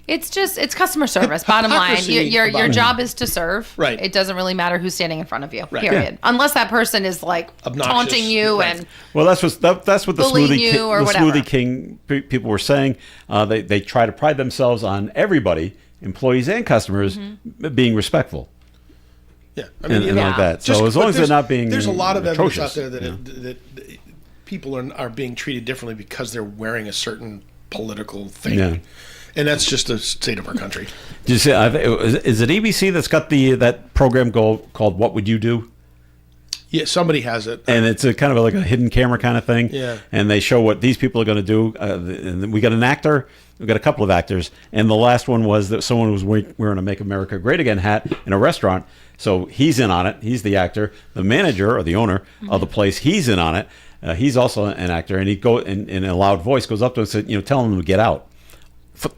It's customer service. Bottom line, Hypocrisy your about it. job is to serve. Right. It doesn't really matter who's standing in front of you. Right. Period. Yeah. Unless that person is like Obnoxious. taunting you Right. and Well, that's what the bullying Smoothie you King, or the whatever. Smoothie King people were saying. They try to pride themselves on everybody, employees and customers, being respectful. yeah. I mean, And like that. just- So as but long as they're there's- not being there's a lot of evidence out atrocious, there that, yeah. that people are being treated differently because they're wearing a certain political thing. Yeah. And that's just the state of our country. Did you say? Is it ABC that's got that program called "What Would You Do"? Yeah, somebody has it. And it's a kind of like a hidden camera kind of thing. Yeah. And they show what these people are going to do. And then we got an actor. We got a couple of actors. And the last one was that someone was wearing a "Make America Great Again" hat in a restaurant. So he's in on it. He's the actor. The manager or the owner of the place, he's in on it. He's also an actor. And he in a loud voice goes up to him and said, telling him to get out.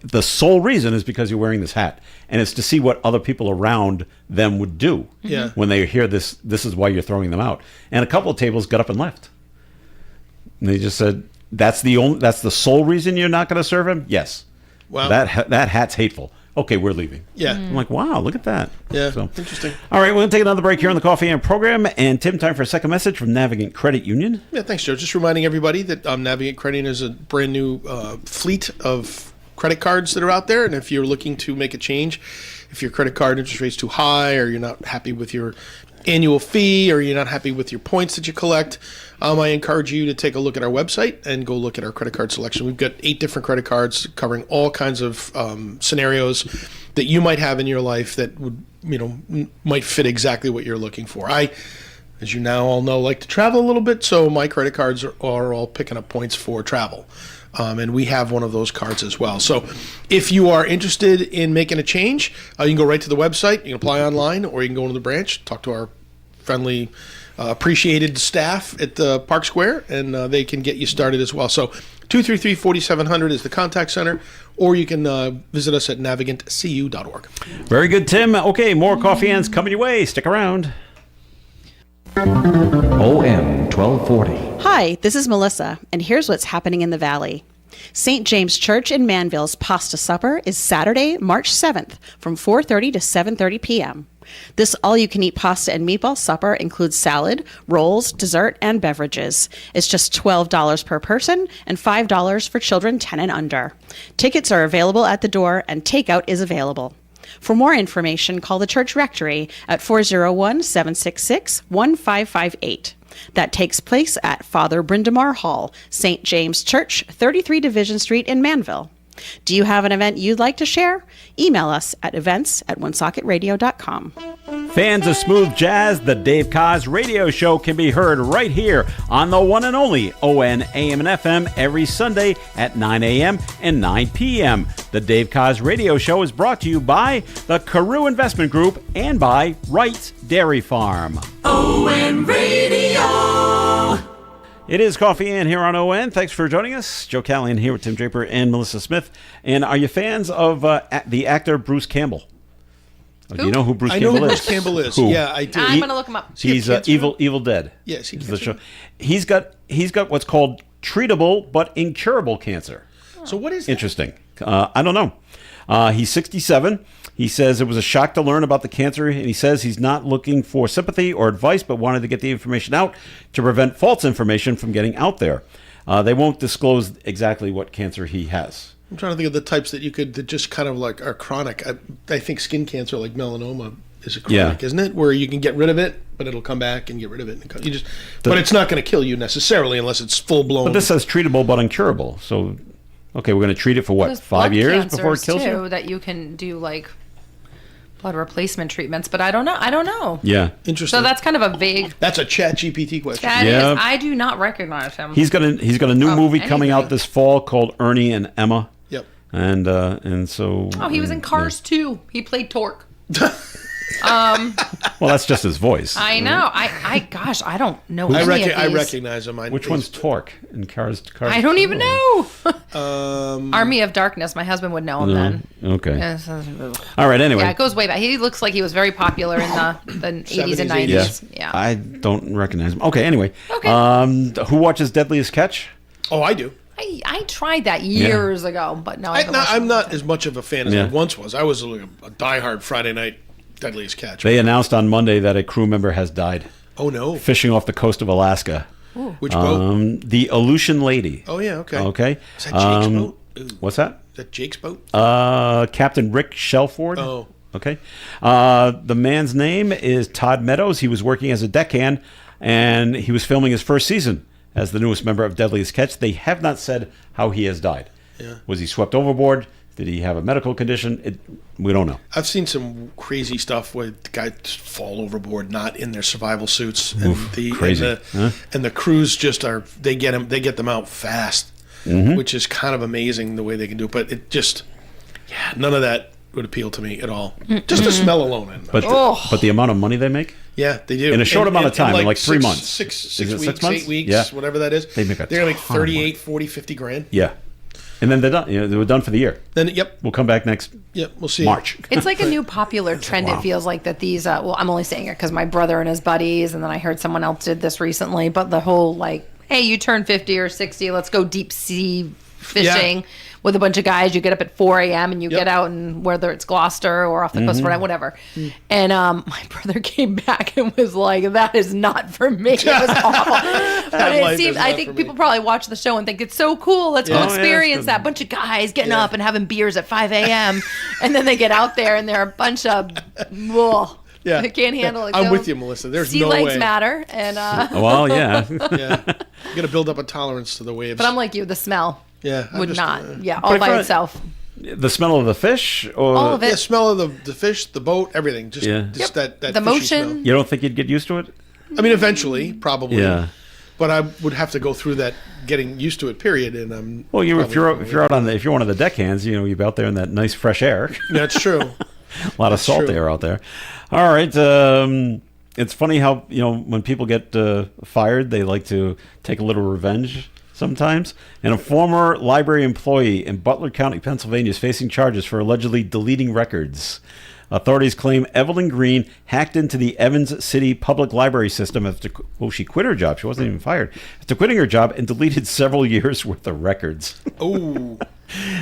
The sole reason is because you're wearing this hat, and it's to see what other people around them would do. Yeah. When they hear this is why you're throwing them out. And a couple of tables got up and left. And they just said, that's the sole reason you're not going to serve him. Yes. Wow. That hat's hateful. Okay, we're leaving. Yeah. I'm like, wow, look at that. Yeah, So, interesting. all right, we're going to take another break here on the Coffee and program. And Tim, time for a second message from Navigant Credit Union. Yeah, thanks, Joe. Just reminding everybody that Navigate Credit Union is a brand new fleet of credit cards that are out there. And if you're looking to make a change, if your credit card interest rate's too high, or you're not happy with your annual fee, or you're not happy with your points that you collect, I encourage you to take a look at our website and go look at our credit card selection. We've got 8 different credit cards covering all kinds of scenarios that you might have in your life that would, might fit exactly what you're looking for. I, as you now all know, like to travel a little bit, so my credit cards are all picking up points for travel. And we have one of those cards as well. So if you are interested in making a change, you can go right to the website. You can apply online, or you can go into the branch, talk to our friendly, appreciated staff at the Park Square, and they can get you started as well. So 233-4700 is the contact center, or you can visit us at navigantcu.org. Very good, Tim. Okay, more Coffee Ends coming your way. Stick around. OM 1240. Hi, this is Melissa, and here's what's happening in the Valley. St. James Church in Manville's Pasta Supper is Saturday, March 7th from 4:30 to 7:30 p.m. This all-you-can-eat pasta and meatball supper includes salad, rolls, dessert, and beverages. It's just $12 per person and $5 for children 10 and under. Tickets are available at the door, and takeout is available. For more information, call the church rectory at 401-766-1558. That takes place at Father Brindamar Hall, St. James Church, 33 Division Street in Manville. Do you have an event you'd like to share? Email us at events@onesocketradio.com. Fans of smooth jazz, the Dave Kaz radio show can be heard right here on the one and only ON AM and FM every Sunday at 9 a.m. and 9 p.m. The Dave Kaz radio show is brought to you by the Carew Investment Group and by Wright's Dairy Farm. ON Radio. It is Coffee In here on ON. Thanks for joining us. Joe Callahan here with Tim Draper and Melissa Smith. And are you fans of the actor Bruce Campbell? Do you know who Bruce I Campbell know who is? Bruce Campbell is. Who? Yeah, I do. I'm going to look him up. He's cancer? Evil Dead. Yes, Is the show. He's got what's called treatable but incurable cancer. So what is that? Interesting. I don't know. He's 67. He says it was a shock to learn about the cancer, and he says he's not looking for sympathy or advice, but wanted to get the information out to prevent false information from getting out there. They won't disclose exactly what cancer he has. I'm trying to think of the types that just kind of like are chronic. I think skin cancer, like melanoma, is a chronic, isn't it? Where you can get rid of it, but it'll come back and get rid of it. But it's not going to kill you necessarily unless it's full blown. But this says treatable but incurable. So, okay, we're going to treat it for what, There's 5 blood years before it cancers, kills too, you? that you can do like blood replacement treatments, but I don't know. Yeah. Interesting. So that's kind of a vague. That's a Chat GPT question. That Yeah. is, I do not recognize him. He's got a new movie coming out this fall called Ernie and Emma. Yep. And so. Oh, he was in Cars 2. He played Torque. Well, that's just his voice. I know. Gosh, I don't know. I any of these. recognize him. Which one's Torque in Cars? I don't even know. Army of Darkness. My husband would know him then. Okay. Yes. All right. Anyway. Yeah, it goes way back. He looks like he was very popular in the 80s and 90s. Yeah. I don't recognize him. Okay. Anyway. Okay. Who watches Deadliest Catch? Oh, I do. I tried that years ago, but no, I'm not as much of a fan as Yeah. I once was. I was a diehard Friday night Deadliest Catch. They announced on Monday that a crew member has died Oh no! fishing off the coast of Alaska. Which boat? The Aleutian Lady. Oh yeah, okay. Okay. Is that Jake's boat? Ooh. What's that? Is that Jake's boat? Captain Rick Shelford. Oh. Okay. The man's name is Todd Meadows. He was working as a deckhand, and he was filming his first season as the newest member of Deadliest Catch. They have not said how he has died. Yeah. Was he swept overboard? Did he have a medical condition? We don't know. I've seen some crazy stuff where the guys fall overboard, not in their survival suits, and crazy. And the crews just they get them out fast, which is kind of amazing the way they can do it. But it just, none of that would appeal to me at all. Just the smell alone. But the amount of money they make? Yeah, they do. In a short amount of time, in like 3 months. Six Is it weeks, 6 months? 8 weeks, Yeah. whatever that is. They make a They're going to make ton of money. 38, 40, 50 grand. Yeah. And then they're done. They were done for the year. Then, yep. We'll come back next We'll see. March. It's like a new popular trend. Wow. It feels like that these. Well, I'm only saying it because my brother and his buddies, and then I heard someone else did this recently. But the whole hey, you turn 50 or 60, let's go deep sea fishing with a bunch of guys. You get up at 4 a.m. and you get out, and whether it's Gloucester or off the coast, whatever. And my brother came back and was like, "That is not for me." It was awful. But it seemed. I think people probably watch the show and think it's so cool. Let's go experience that. Bunch of guys getting up and having beers at 5 a.m. and then they get out there and they're a bunch of. Yeah, they can't handle it. I'm with you, Melissa. There's sea no legs way. matter, and Well, yeah. Yeah, you got to build up a tolerance to the waves. but I'm like you. The smell I'm would just, not. All by itself. The smell of the fish? Or All of it. Yeah, smell of the fish, the boat, everything. Just that The fishy motion. smell. You don't think you'd get used to it? I mean, eventually, probably. Yeah. But I would have to go through that getting used to it. Period. And I'm. Well, if you're out on if you're one of the deckhands, you're out there in that nice fresh air. That's true. A lot of salt true. air out there. All right. It's funny how when people get fired, they like to take a little revenge sometimes. And a former library employee in Butler County, Pennsylvania, is facing charges for allegedly deleting records. Authorities claim Evelyn Green hacked into the Evans City Public Library system after she quit her job. She wasn't even fired. After quitting her job and deleted several years' worth of records. Oh.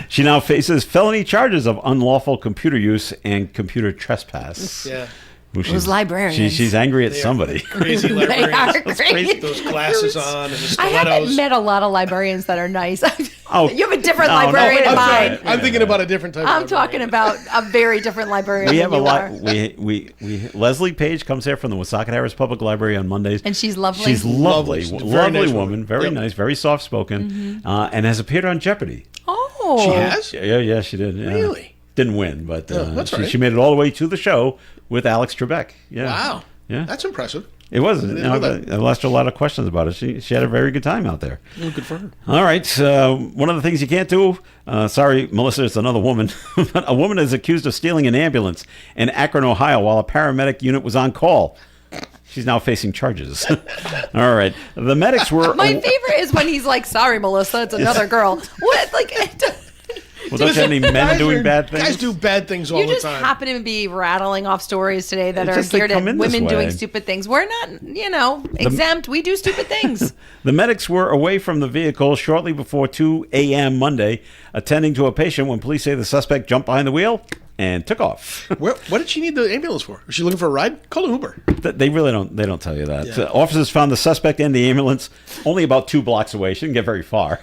She now faces felony charges of unlawful computer use and computer trespass. Yeah. Those librarians. She's angry at somebody. Crazy They librarians. are crazy. Those glasses on and the I stilettos. haven't met a lot of librarians that are nice. Oh. You have a different No, librarian no, in I'm mind. sorry. I'm thinking about a different type I'm of talking about a very different librarian We than have a you lot. are. We Leslie Page comes here from the Woonsocket Harris Public Library on Mondays, And she's lovely. She's lovely, Lovely. lovely Very nice woman, woman. very Yep. nice, very soft spoken, and has appeared on Jeopardy. Oh. She has? Yeah, she did. Yeah. Really? Didn't win, but that's all right. she made it all the way to the show with Alex Trebek. Yeah. Wow. Yeah. That's impressive. It was. didn't know that. I asked her a lot of questions about it. She had a very good time out there. Well, good for her. All right. One of the things you can't do, sorry, Melissa, it's another woman, but a woman is accused of stealing an ambulance in Akron, Ohio, while a paramedic unit was on call. She's now facing charges. All right. The medics were... My favorite is when he's like, "Sorry, Melissa, it's another girl." What? Like, Well, don't you have any men doing bad things? Guys do bad things all you the just time. happen to be rattling off stories today that It's are just they geared at come in this women doing way. stupid things. We're not, exempt. We do stupid things. The medics were away from the vehicle shortly before 2 a.m. Monday, attending to a patient when police say the suspect jumped behind the wheel and took off. What did she need the ambulance for? Was she looking for a ride? Call an Uber. They really don't. They don't tell you that. Yeah. Officers found the suspect and the ambulance only about 2 blocks away. She didn't get very far.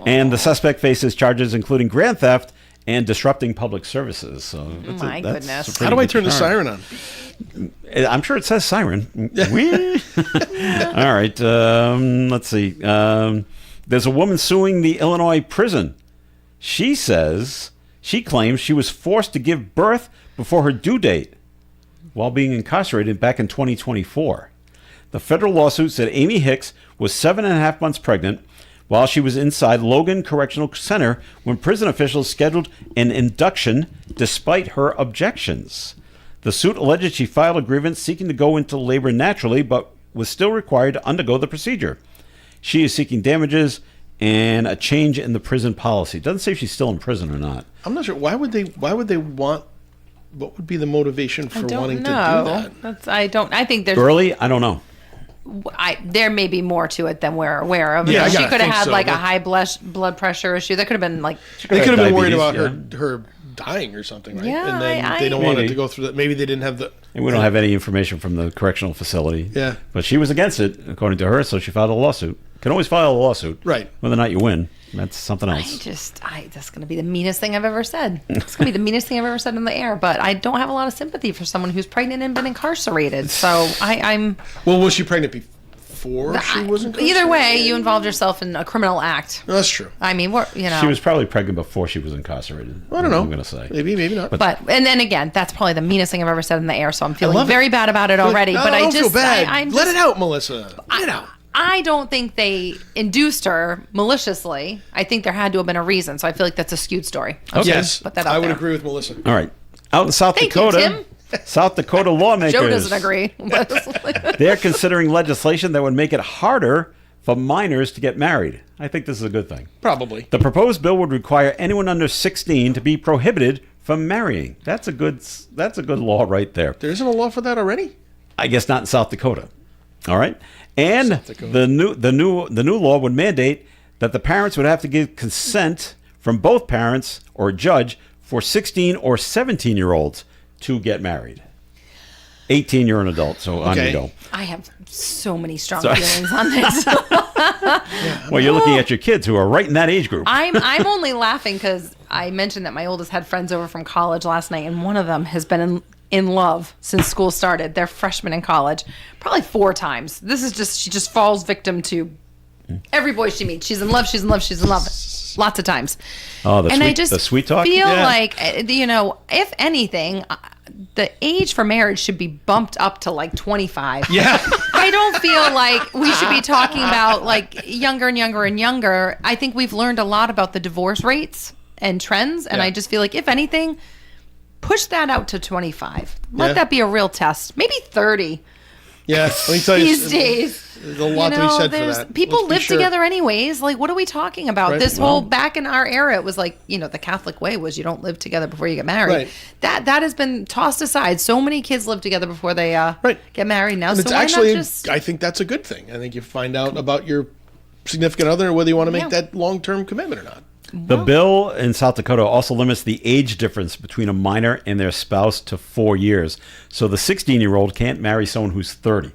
And the suspect faces charges including grand theft and disrupting public services. So My goodness. a pretty How do I good turn the charge. siren on? I'm sure it says siren. Whee! All right. Let's see. There's a woman suing the Illinois prison. She claims she was forced to give birth before her due date while being incarcerated back in 2024. The federal lawsuit said Amy Hicks was 7.5 months pregnant while she was inside Logan Correctional Center when prison officials scheduled an induction despite her objections. The suit alleged she filed a grievance seeking to go into labor naturally, but was still required to undergo the procedure. She is seeking damages and a change in the prison policy. It doesn't say if she's still in prison or not. I'm not sure. Why would they want? What would be the motivation for wanting to do that? I think there's Early? I don't know. there may be more to it than we're aware of. Yeah, she I could have had so, like but- a high blood pressure issue. That could have been like. They could have been worried about Diabetes, her dying or something, right? Yeah, and then I- they don't want it Maybe. to go through that. Maybe they didn't have the. And we don't have any information from the correctional facility. Yeah. But she was against it, according to her, so she filed a lawsuit. Can always file a lawsuit. Right. Whether or not you win, that's something else. That's going to be the meanest thing I've ever said. It's going to be the meanest thing I've ever said in the air. But I don't have a lot of sympathy for someone who's pregnant and been incarcerated. So I'm. Well, was she pregnant before she was incarcerated? Either way, you involved yourself in a criminal act. No, that's true. I mean, She was probably pregnant before she was incarcerated. I don't know. I'm going to say. Maybe not. But and then again, that's probably the meanest thing I've ever said in the air. So I'm feeling love it. very bad about it already. No, but I don't just feel bad. I'm Let just- it out, Melissa. Let it out. I don't think they induced her maliciously. I think there had to have been a reason. So I feel like that's a skewed story. I'm just Yes, gonna put that out I would there. agree with Melissa. All right. Out in South Thank you, Dakota, South Dakota lawmakers. Joe doesn't agree. But They're considering legislation that would make it harder for minors to get married. I think this is a good thing. Probably. The proposed bill would require anyone under 16 to be prohibited from marrying. That's a good law right there. There isn't a law for that already? I guess not in South Dakota. All right. And Dakota. the new law would mandate that the parents would have to give consent from both parents or a judge for 16 or 17-year-olds to get married. 18, you're an adult, so on Okay. you go. I have so many strong Sorry. feelings on this. Well, you're looking at your kids who are right in that age group. I'm only laughing because I mentioned that my oldest had friends over from college last night, and one of them has been in love since school started. They're freshmen in college, probably 4 times. This is just she just falls victim to every boy she meets. She's in love. She's in love. She's in love. Lots of times. Oh, and I just the sweet talk? feel Yeah. like if anything, the age for marriage should be bumped up to like 25. Yeah. I don't feel like we should be talking about like younger and younger and younger. I think we've learned a lot about the divorce rates and trends, and Yeah. I just feel like if anything, push that out to 25. Let Yeah. that be a real test. Maybe 30 Yeah. Let me tell you. these days. There's a lot to be said for that. People Let's be live sure. together anyways. Like, what are we talking about? Right. This Well- whole back in our era, it was like, the Catholic way was you don't live together before you get married. Right. That has been tossed aside. So many kids live together before they get married now. And So it's why actually, not just I think that's a good thing. I think you find out about your significant other and whether you want to make Yeah. that long-term commitment or not. The bill in South Dakota also limits the age difference between a minor and their spouse to 4 years. So the 16-year-old can't marry someone who's 30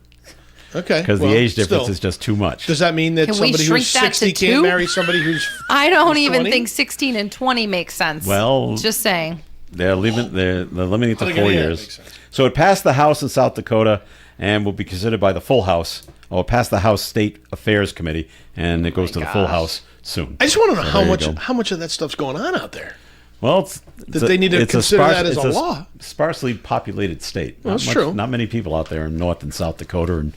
Okay. because well, the age difference still. is just too much. Does that mean that Can we somebody shrink who's that to 60 can't 2? marry somebody who's I don't who's even 20? think 16 and 20 makes sense. Well- just saying. They're limiting it to Okay, 4 yeah, that years. makes sense. So it passed the House in South Dakota and will be considered by the full House. Or it passed the House State Affairs Committee, and it goes to the full House soon. I just want to know So how there you much go. how much of that stuff's going on out there. Well, That they need to consider that as a law. Sparsely populated state. Well, that's true. Not many people out there in North and South Dakota and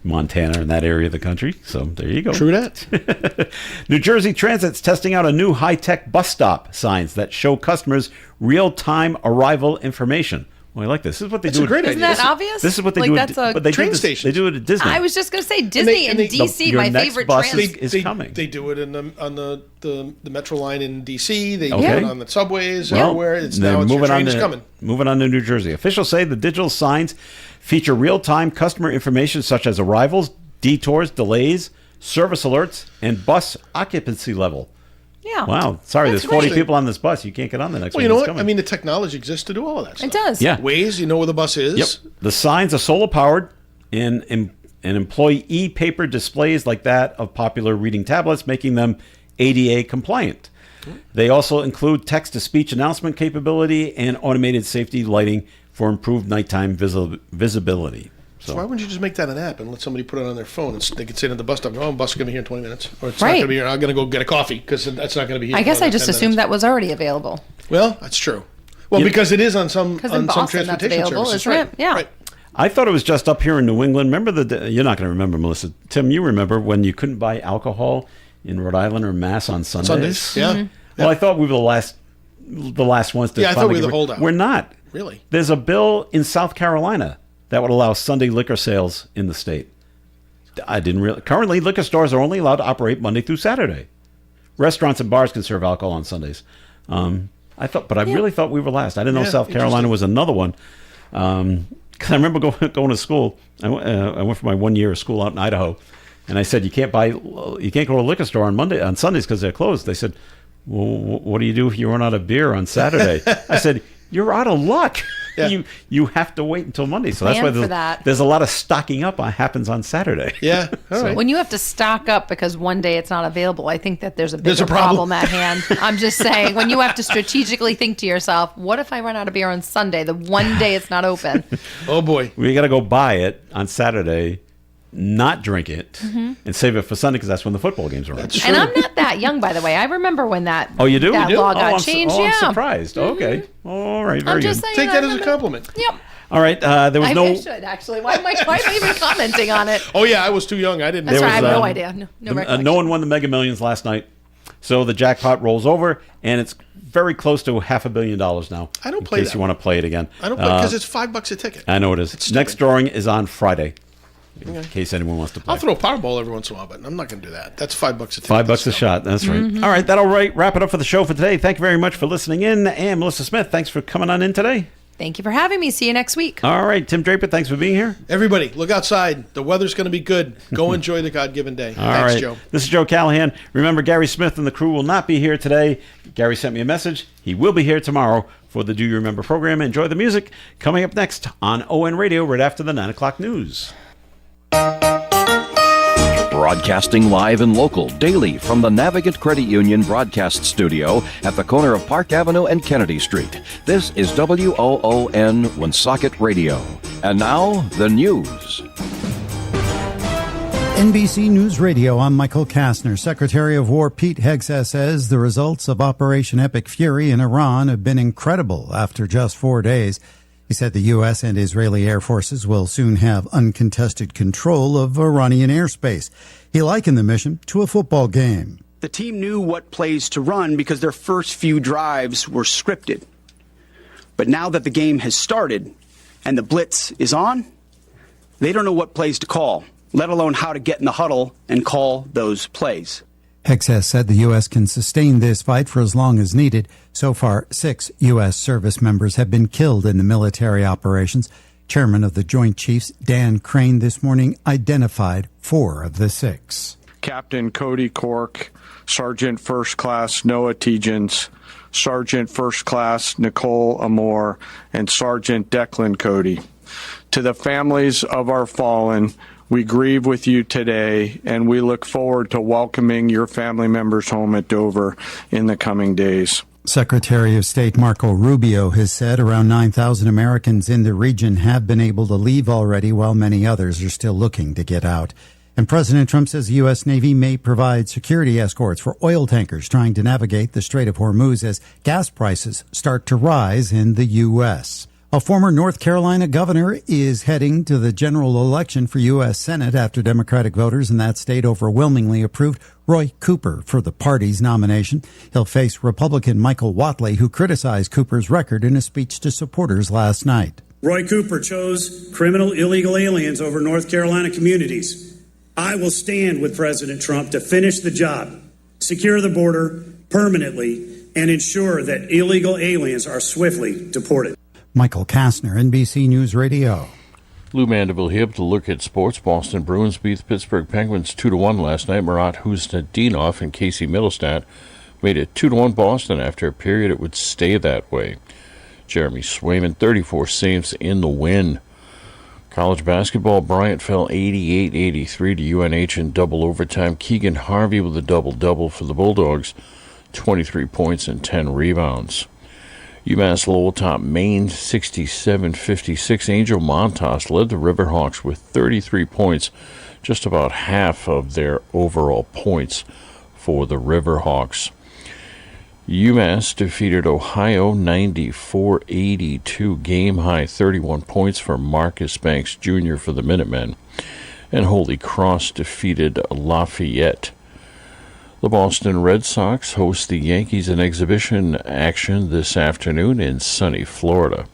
Montana and that area of the country. So there you go. True that. New Jersey Transit's testing out a new high-tech bus stop signs that show customers real-time arrival information. Well, I like this. This is what they That's do. a great Isn't idea. that obvious? This is what they Like, do. that's a but they train do this, station. They do it at Disney. I was just going to say Disney and, they- DC, your my next favorite bus trans. is coming. They do it on the Metro line in DC. They do Okay. it on the subways Well, everywhere. It's they're now it's your moving on train is to coming. moving on to New Jersey. Officials say the digital signs feature real-time customer information such as arrivals, detours, delays, service alerts, and bus occupancy level. Yeah. Wow. Sorry, That's there's 40 great. people on this bus. You can't get on the next Well, one. you know It's what? coming. I mean, the technology exists to do all of that stuff. It does. Yeah. Waze, you know where the bus is. Yep. The signs are solar powered and employ e-paper displays like that of popular reading tablets, making them ADA compliant. They also include text-to-speech announcement capability and automated safety lighting for improved nighttime visibility. So why wouldn't you just make that an app and let somebody put it on their phone and they could sit at the bus stop and go, oh, bus is going to be here in 20 minutes. Or it's not Right. going to be here. I'm going to go get a coffee because that's not going to be here. I for guess I another just 10 assumed minutes. that was already available. Well, that's true. Well, because it is on some Because in Boston, that's transportation available, services, isn't right? it? Yeah. Right. I thought it was just up here in New England. Remember you're not going to remember, Melissa. Tim, you remember when you couldn't buy alcohol in Rhode Island or Mass on Sundays? Yeah. Mm-hmm. Well, I thought we were the last ones to. Yeah, I thought we were the holdout. We're not. Really? There's a bill in South Carolina that would allow Sunday liquor sales in the state. I didn't really. Currently, liquor stores are only allowed to operate Monday through Saturday. Restaurants and bars can serve alcohol on Sundays. I really thought we were last. I didn't know South Carolina was another one. Because I remember going to school. I went for my 1 year of school out in Idaho, and I said you can't go to a liquor store on Sundays because they're closed. They said, well, what do you do if you run out of beer on Saturday? I said, you're out of luck. Yeah. You have to wait until Monday. So that's why there's a lot of stocking up happens on Saturday. Yeah. All right. When you have to stock up because one day it's not available, I think that there's a bigger problem at hand. I'm just saying, when you have to strategically think to yourself, what if I run out of beer on Sunday, the one day it's not open? Oh, boy. We got to go buy it on Saturday, not drink it, and save it for Sunday because that's when the football games are on. That's true. And I'm not that young, by the way. I remember when that you do? that You do? law got changed. I'm Yeah. surprised. Okay. All right. Very I'm just good. saying. Take that as a compliment. Yep. All right. There was I should, actually. Why am I even commenting on it? Oh, yeah, I was too young. I didn't That's know. right. I have no idea. No recollection. no one won the Mega Millions last night. So the jackpot rolls over, and it's very close to $500 million now. I don't in play case that. you want to play it again. I don't play because it's $5 a ticket. I know it is. Next drawing is on Friday, in case anyone wants to play. I'll throw a Powerball every once in a while, but I'm not going to do that. That's $5 a ticket. $5 a shot. That's right. All right, that'll wrap it up for the show for today. Thank you very much for listening in. And Melissa Smith, thanks for coming on in today. Thank you for having me. See you next week. All right, Tim Draper, thanks for being here. Everybody, look outside. The weather's going to be good. Go enjoy the God-given day. Thanks, right. Joe. This is Joe Callahan. Remember, Gary Smith and the crew will not be here today. Gary sent me a message. He will be here tomorrow for the Do You Remember program. Enjoy the music. Coming up next on ON Radio right after the 9 o'clock news. Broadcasting live and local daily from the Navigant Credit Union broadcast studio at the corner of Park Avenue and Kennedy Street. This is WOON Woonsocket Radio. And now, the news. NBC News Radio, I'm Michael Kastner. Secretary of War Pete Hegseth says the results of Operation Epic Fury in Iran have been incredible after just 4 days. He said the U.S. and Israeli air forces will soon have uncontested control of Iranian airspace. He likened the mission to a football game. The team knew what plays to run because their first few drives were scripted. But now that the game has started and the blitz is on, they don't know what plays to call, let alone how to get in the huddle and call those plays. Hegseth said the U.S. can sustain this fight for as long as needed. So far, 6 U.S. service members have been killed in the military operations. Chairman of the Joint Chiefs, Dan Crane, this morning identified 4 of the 6. Captain Cody Cork, Sergeant First Class Noah Tegens, Sergeant First Class Nicole Amore, and Sergeant Declan Cody. To the families of our fallen, we grieve with you today, and we look forward to welcoming your family members home at Dover in the coming days. Secretary of State Marco Rubio has said around 9,000 Americans in the region have been able to leave already, while many others are still looking to get out. And President Trump says the U.S. Navy may provide security escorts for oil tankers trying to navigate the Strait of Hormuz as gas prices start to rise in the U.S. A former North Carolina governor is heading to the general election for U.S. Senate after Democratic voters in that state overwhelmingly approved Roy Cooper for the party's nomination. He'll face Republican Michael Whatley, who criticized Cooper's record in a speech to supporters last night. Roy Cooper chose criminal illegal aliens over North Carolina communities. I will stand with President Trump to finish the job, secure the border permanently, and ensure that illegal aliens are swiftly deported. Michael Kastner, NBC News Radio. Lou Mandeville here to look at sports. Boston Bruins beat the Pittsburgh Penguins 2-1 last night. Marat Husnudinov and Casey Middlestat made it 2-1 Boston. After a period, it would stay that way. Jeremy Swayman, 34 saves in the win. College basketball, Bryant fell 88-83 to UNH in double overtime. Keegan Harvey with a double-double for the Bulldogs, 23 points and 10 rebounds. UMass Lowell topped Maine 67-56. Angel Montas led the Riverhawks with 33 points, just about half of their overall points for the Riverhawks. UMass defeated Ohio 94-82, game-high 31 points for Marcus Banks Jr. for the Minutemen. And Holy Cross defeated Lafayette. The Boston Red Sox host the Yankees in exhibition action this afternoon in sunny Florida.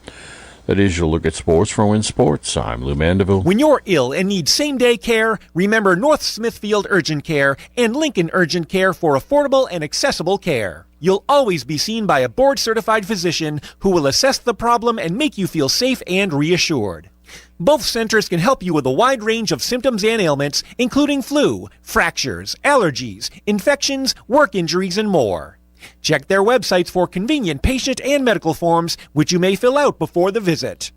That is your look at sports from WIN Sports. I'm Lou Mandeville. When you're ill and need same-day care, remember North Smithfield Urgent Care and Lincoln Urgent Care for affordable and accessible care. You'll always be seen by a board-certified physician who will assess the problem and make you feel safe and reassured. Both centers can help you with a wide range of symptoms and ailments, including flu, fractures, allergies, infections, work injuries, and more. Check their websites for convenient patient and medical forms, which you may fill out before the visit.